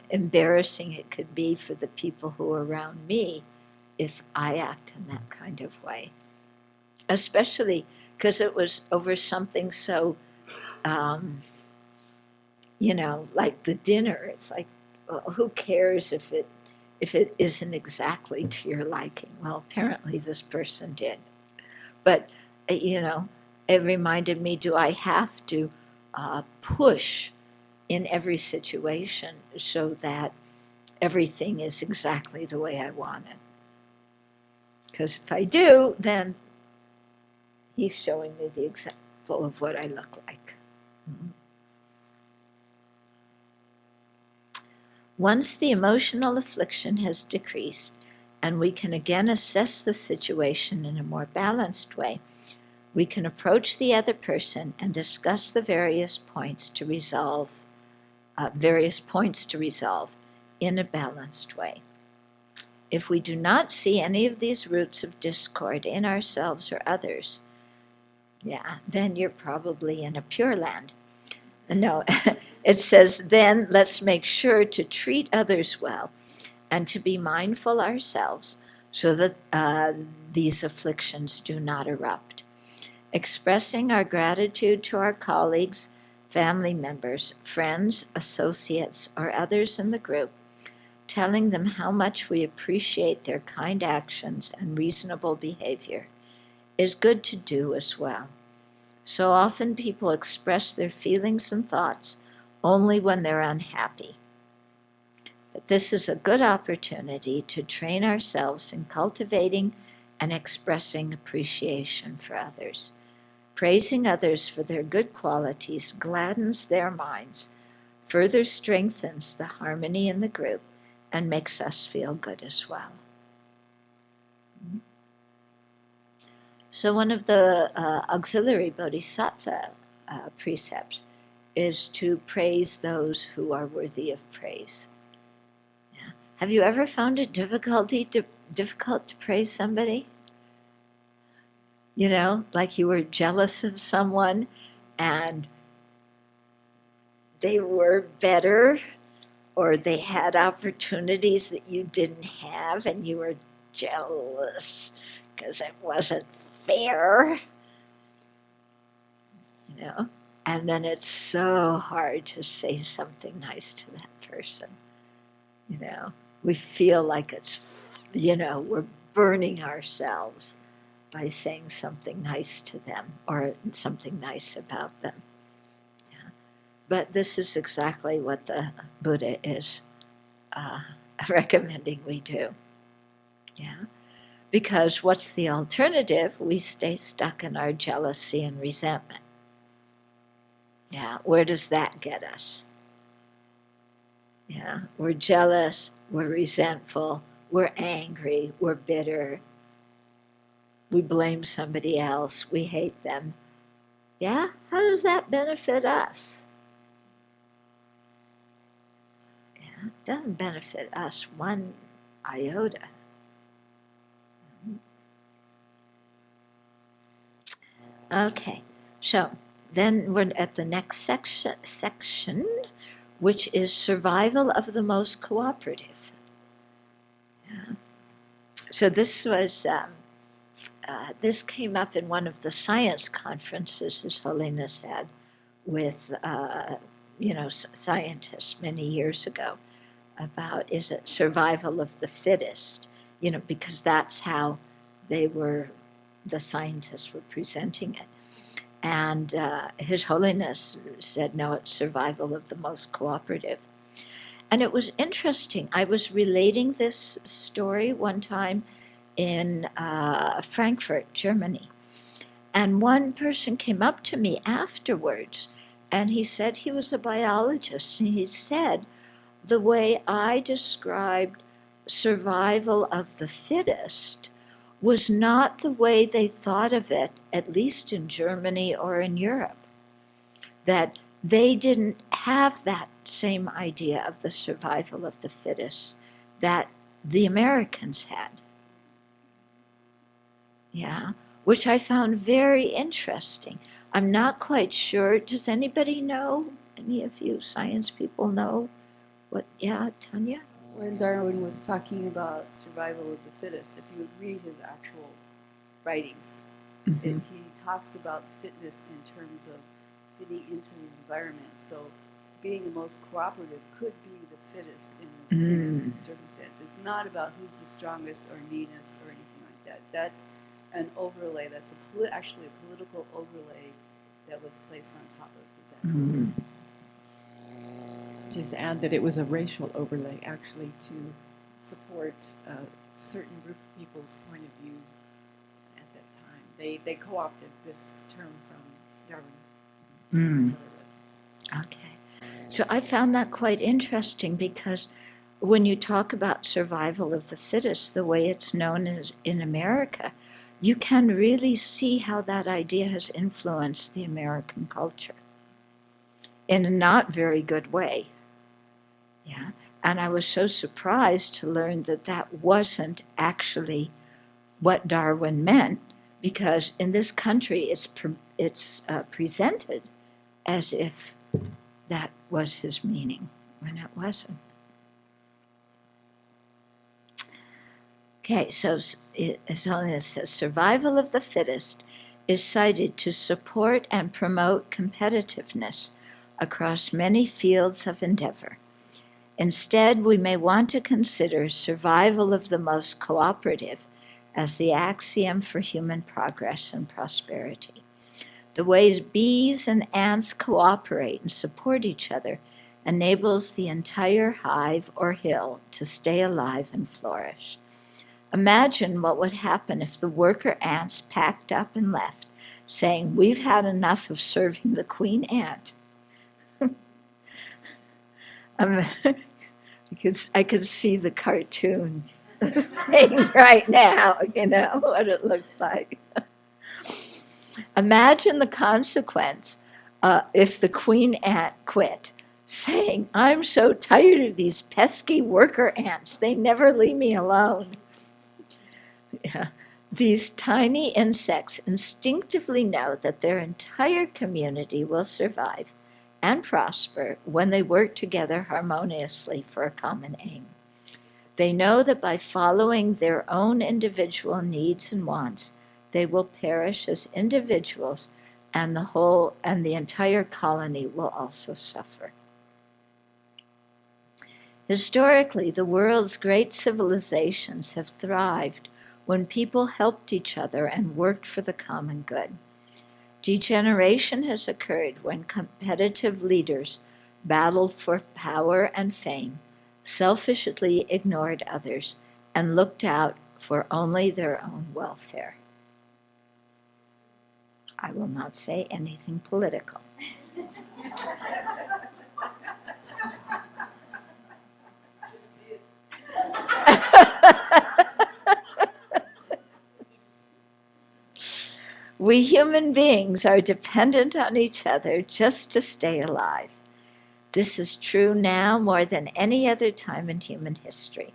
A: embarrassing it could be for the people who are around me if I act in that kind of way. Especially because it was over something so, like the dinner. It's like, well, who cares if it isn't exactly to your liking? Well, apparently this person did. But, it reminded me, do I have to push in every situation so that everything is exactly the way I want it? Because if I do, then he's showing me the example of what I look like. Mm-hmm. Once the emotional affliction has decreased and we can again assess the situation in a more balanced way, we can approach the other person and discuss the various points to resolve in a balanced way. If we do not see any of these roots of discord in ourselves or others, then you're probably in a Pure Land. No, it says, then let's make sure to treat others well and to be mindful ourselves so that these afflictions do not erupt. Expressing our gratitude to our colleagues, family members, friends, associates, or others in the group, telling them how much we appreciate their kind actions and reasonable behavior, is good to do as well. So often people express their feelings and thoughts only when they're unhappy. But this is a good opportunity to train ourselves in cultivating and expressing appreciation for others. Praising others for their good qualities gladdens their minds, further strengthens the harmony in the group, and makes us feel good as well. So one of the auxiliary bodhisattva precepts is to praise those who are worthy of praise. Yeah. Have you ever found it difficult to praise somebody? Like you were jealous of someone and they were better, or they had opportunities that you didn't have and you were jealous because it wasn't fair, and then it's so hard to say something nice to that person. We feel like it's, we're burning ourselves by saying something nice to them or something nice about them. Yeah. But this is exactly what the Buddha is recommending we do. Yeah. Because what's the alternative? We stay stuck in our jealousy and resentment. Yeah, where does that get us? Yeah, we're jealous, we're resentful, we're angry, we're bitter, we blame somebody else, we hate them. Yeah, how does that benefit us? Yeah, it doesn't benefit us one iota. Okay, so then we're at the next section, which is survival of the most cooperative. Yeah. So this came up in one of the science conferences His Holiness had with scientists many years ago about, is it survival of the fittest? Because that's how the scientists were presenting it. And His Holiness said, no, it's survival of the most cooperative. And it was interesting. I was relating this story one time in Frankfurt, Germany. And one person came up to me afterwards, and he said he was a biologist. And he said, the way I described survival of the fittest was not the way they thought of it, at least in Germany or in Europe. That they didn't have that same idea of the survival of the fittest that the Americans had. Yeah, which I found very interesting. I'm not quite sure. Does anybody know? Any of you science people know what? Yeah, Tanya?
B: When Darwin was talking about survival of the fittest, if you would read his actual writings, he talks about fitness in terms of fitting into the environment. So being the most cooperative could be the fittest in this circumstance. It's not about who's the strongest or neatest or anything like that. That's an overlay. That's actually a political overlay that was placed on top of his actual words.
C: Just add that it was a racial overlay, actually, to support a certain group of people's point of view at that time. They co-opted this term from Darwin.
A: Okay. So I found that quite interesting, because when you talk about survival of the fittest, the way it's known as in America, you can really see how that idea has influenced the American culture in a not very good way. Yeah. And I was so surprised to learn that that wasn't actually what Darwin meant, because in this country it's presented as if that was his meaning, when it wasn't. Okay, so His Holiness says, survival of the fittest is cited to support and promote competitiveness across many fields of endeavor. Instead, we may want to consider survival of the most cooperative as the axiom for human progress and prosperity. The ways bees and ants cooperate and support each other enables the entire hive or hill to stay alive and flourish. Imagine what would happen if the worker ants packed up and left, saying, we've had enough of serving the queen ant. I could see the cartoon thing right now, what it looks like. Imagine the consequence if the queen ant quit, saying, I'm so tired of these pesky worker ants. They never leave me alone. Yeah. These tiny insects instinctively know that their entire community will survive and prosper when they work together harmoniously for a common aim. They know that by following their own individual needs and wants, they will perish as individuals, and the entire colony will also suffer. Historically, the world's great civilizations have thrived when people helped each other and worked for the common good. Degeneration has occurred when competitive leaders battled for power and fame, selfishly ignored others, and looked out for only their own welfare. I will not say anything political. We human beings are dependent on each other just to stay alive. This is true now more than any other time in human history.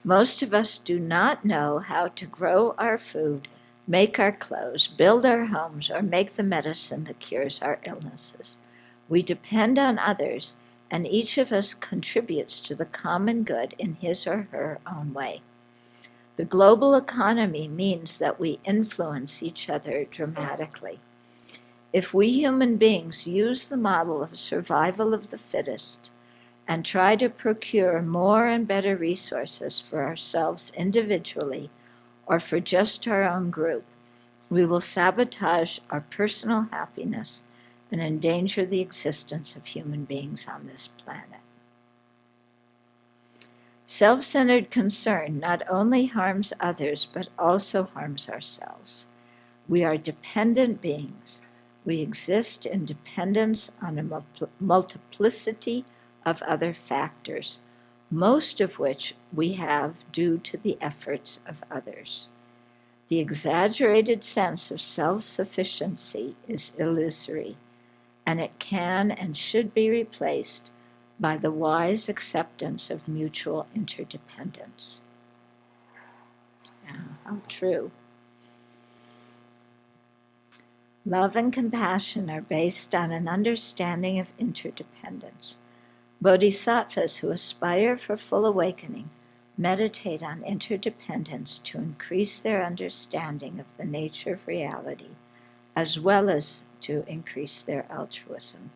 A: Most of us do not know how to grow our food, make our clothes, build our homes, or make the medicine that cures our illnesses. We depend on others, and each of us contributes to the common good in his or her own way. The global economy means that we influence each other dramatically. If we human beings use the model of survival of the fittest and try to procure more and better resources for ourselves individually or for just our own group, we will sabotage our personal happiness and endanger the existence of human beings on this planet. Self-centered concern not only harms others, but also harms ourselves. We are dependent beings. We exist in dependence on a multiplicity of other factors, most of which we have due to the efforts of others. The exaggerated sense of self-sufficiency is illusory, and it can and should be replaced by the wise acceptance of mutual interdependence. How true. Love and compassion are based on an understanding of interdependence. Bodhisattvas who aspire for full awakening meditate on interdependence to increase their understanding of the nature of reality, as well as to increase their altruism.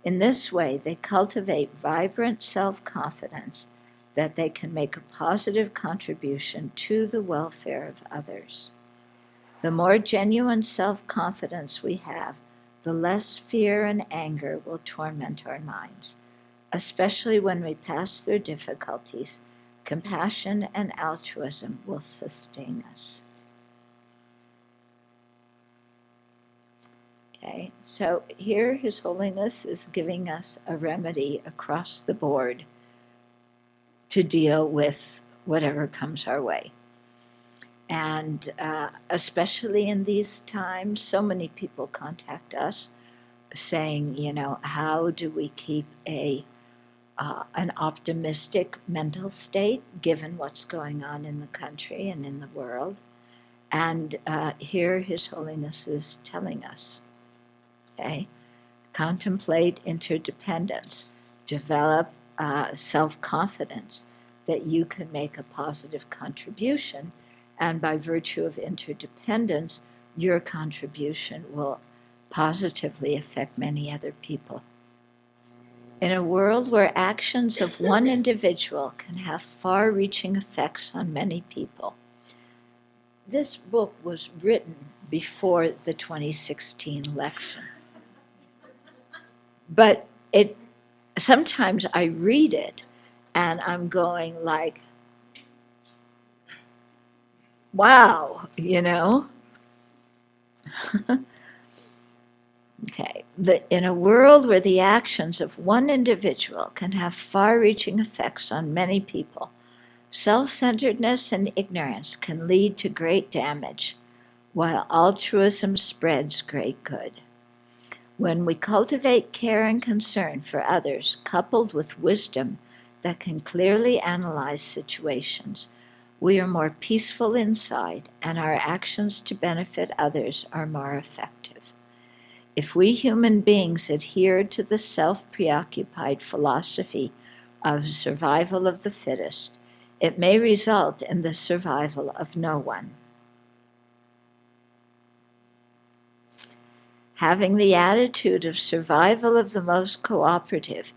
A: In this way, they cultivate vibrant self-confidence that they can make a positive contribution to the welfare of others. The more genuine self-confidence we have, the less fear and anger will torment our minds. Especially when we pass through difficulties, compassion and altruism will sustain us. Okay, so here His Holiness is giving us a remedy across the board to deal with whatever comes our way. And especially in these times, so many people contact us saying, how do we keep an optimistic mental state given what's going on in the country and in the world? And here His Holiness is telling us. Okay? Contemplate interdependence. Develop self-confidence that you can make a positive contribution, and by virtue of interdependence, your contribution will positively affect many other people. In a world where actions of one individual can have far-reaching effects on many people. This book was written before the 2016 election. But sometimes I read it and I'm going like, wow, Okay, in a world where the actions of one individual can have far-reaching effects on many people, self-centeredness and ignorance can lead to great damage, while altruism spreads great good. When we cultivate care and concern for others, coupled with wisdom that can clearly analyze situations, we are more peaceful inside, and our actions to benefit others are more effective. If we human beings adhere to the self-preoccupied philosophy of survival of the fittest, it may result in the survival of no one. Having the attitude of survival of the most cooperative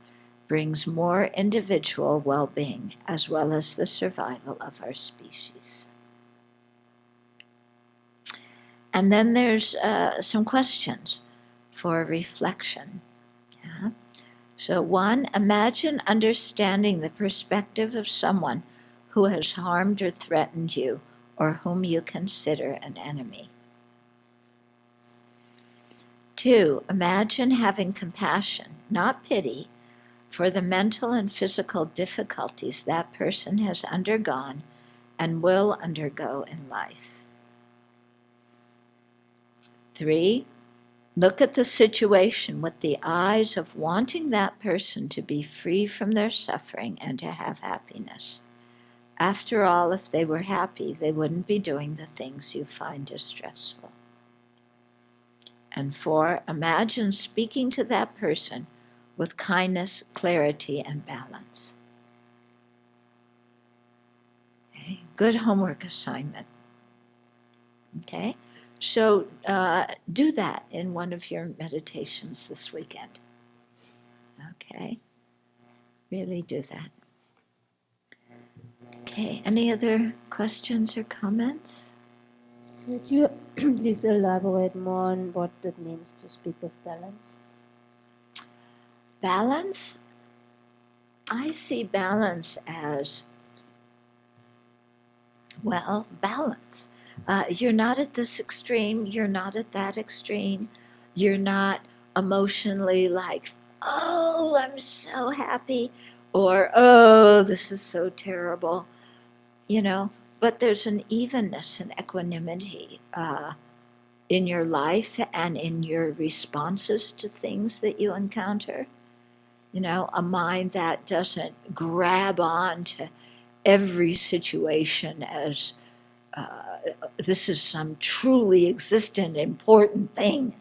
A: brings more individual well-being as well as the survival of our species. And then there's some questions for reflection. Yeah. So 1, imagine understanding the perspective of someone who has harmed or threatened you or whom you consider an enemy. 2, imagine having compassion, not pity, for the mental and physical difficulties that person has undergone and will undergo in life. 3, look at the situation with the eyes of wanting that person to be free from their suffering and to have happiness. After all, if they were happy, they wouldn't be doing the things you find distressful. And 4, imagine speaking to that person with kindness, clarity, and balance. Okay? Good homework assignment. Okay? So do that in one of your meditations this weekend. Okay? Really do that. Okay, any other questions or comments?
D: Would you please elaborate more on what it means to speak of balance?
A: Balance? I see balance as, well, balance. You're not at this extreme, you're not at that extreme, you're not emotionally like, oh, I'm so happy, or, oh, this is so terrible, but there's an evenness and equanimity in your life and in your responses to things that you encounter. A mind that doesn't grab on to every situation as this is some truly existent, important thing,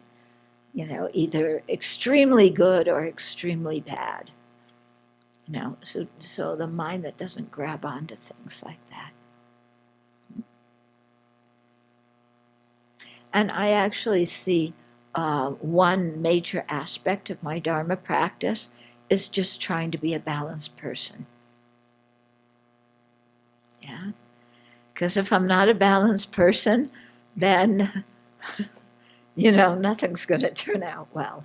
A: either extremely good or extremely bad. So the mind that doesn't grab onto things like that. And I actually see one major aspect of my Dharma practice is just trying to be a balanced person. Yeah. Because if I'm not a balanced person, then, nothing's going to turn out well.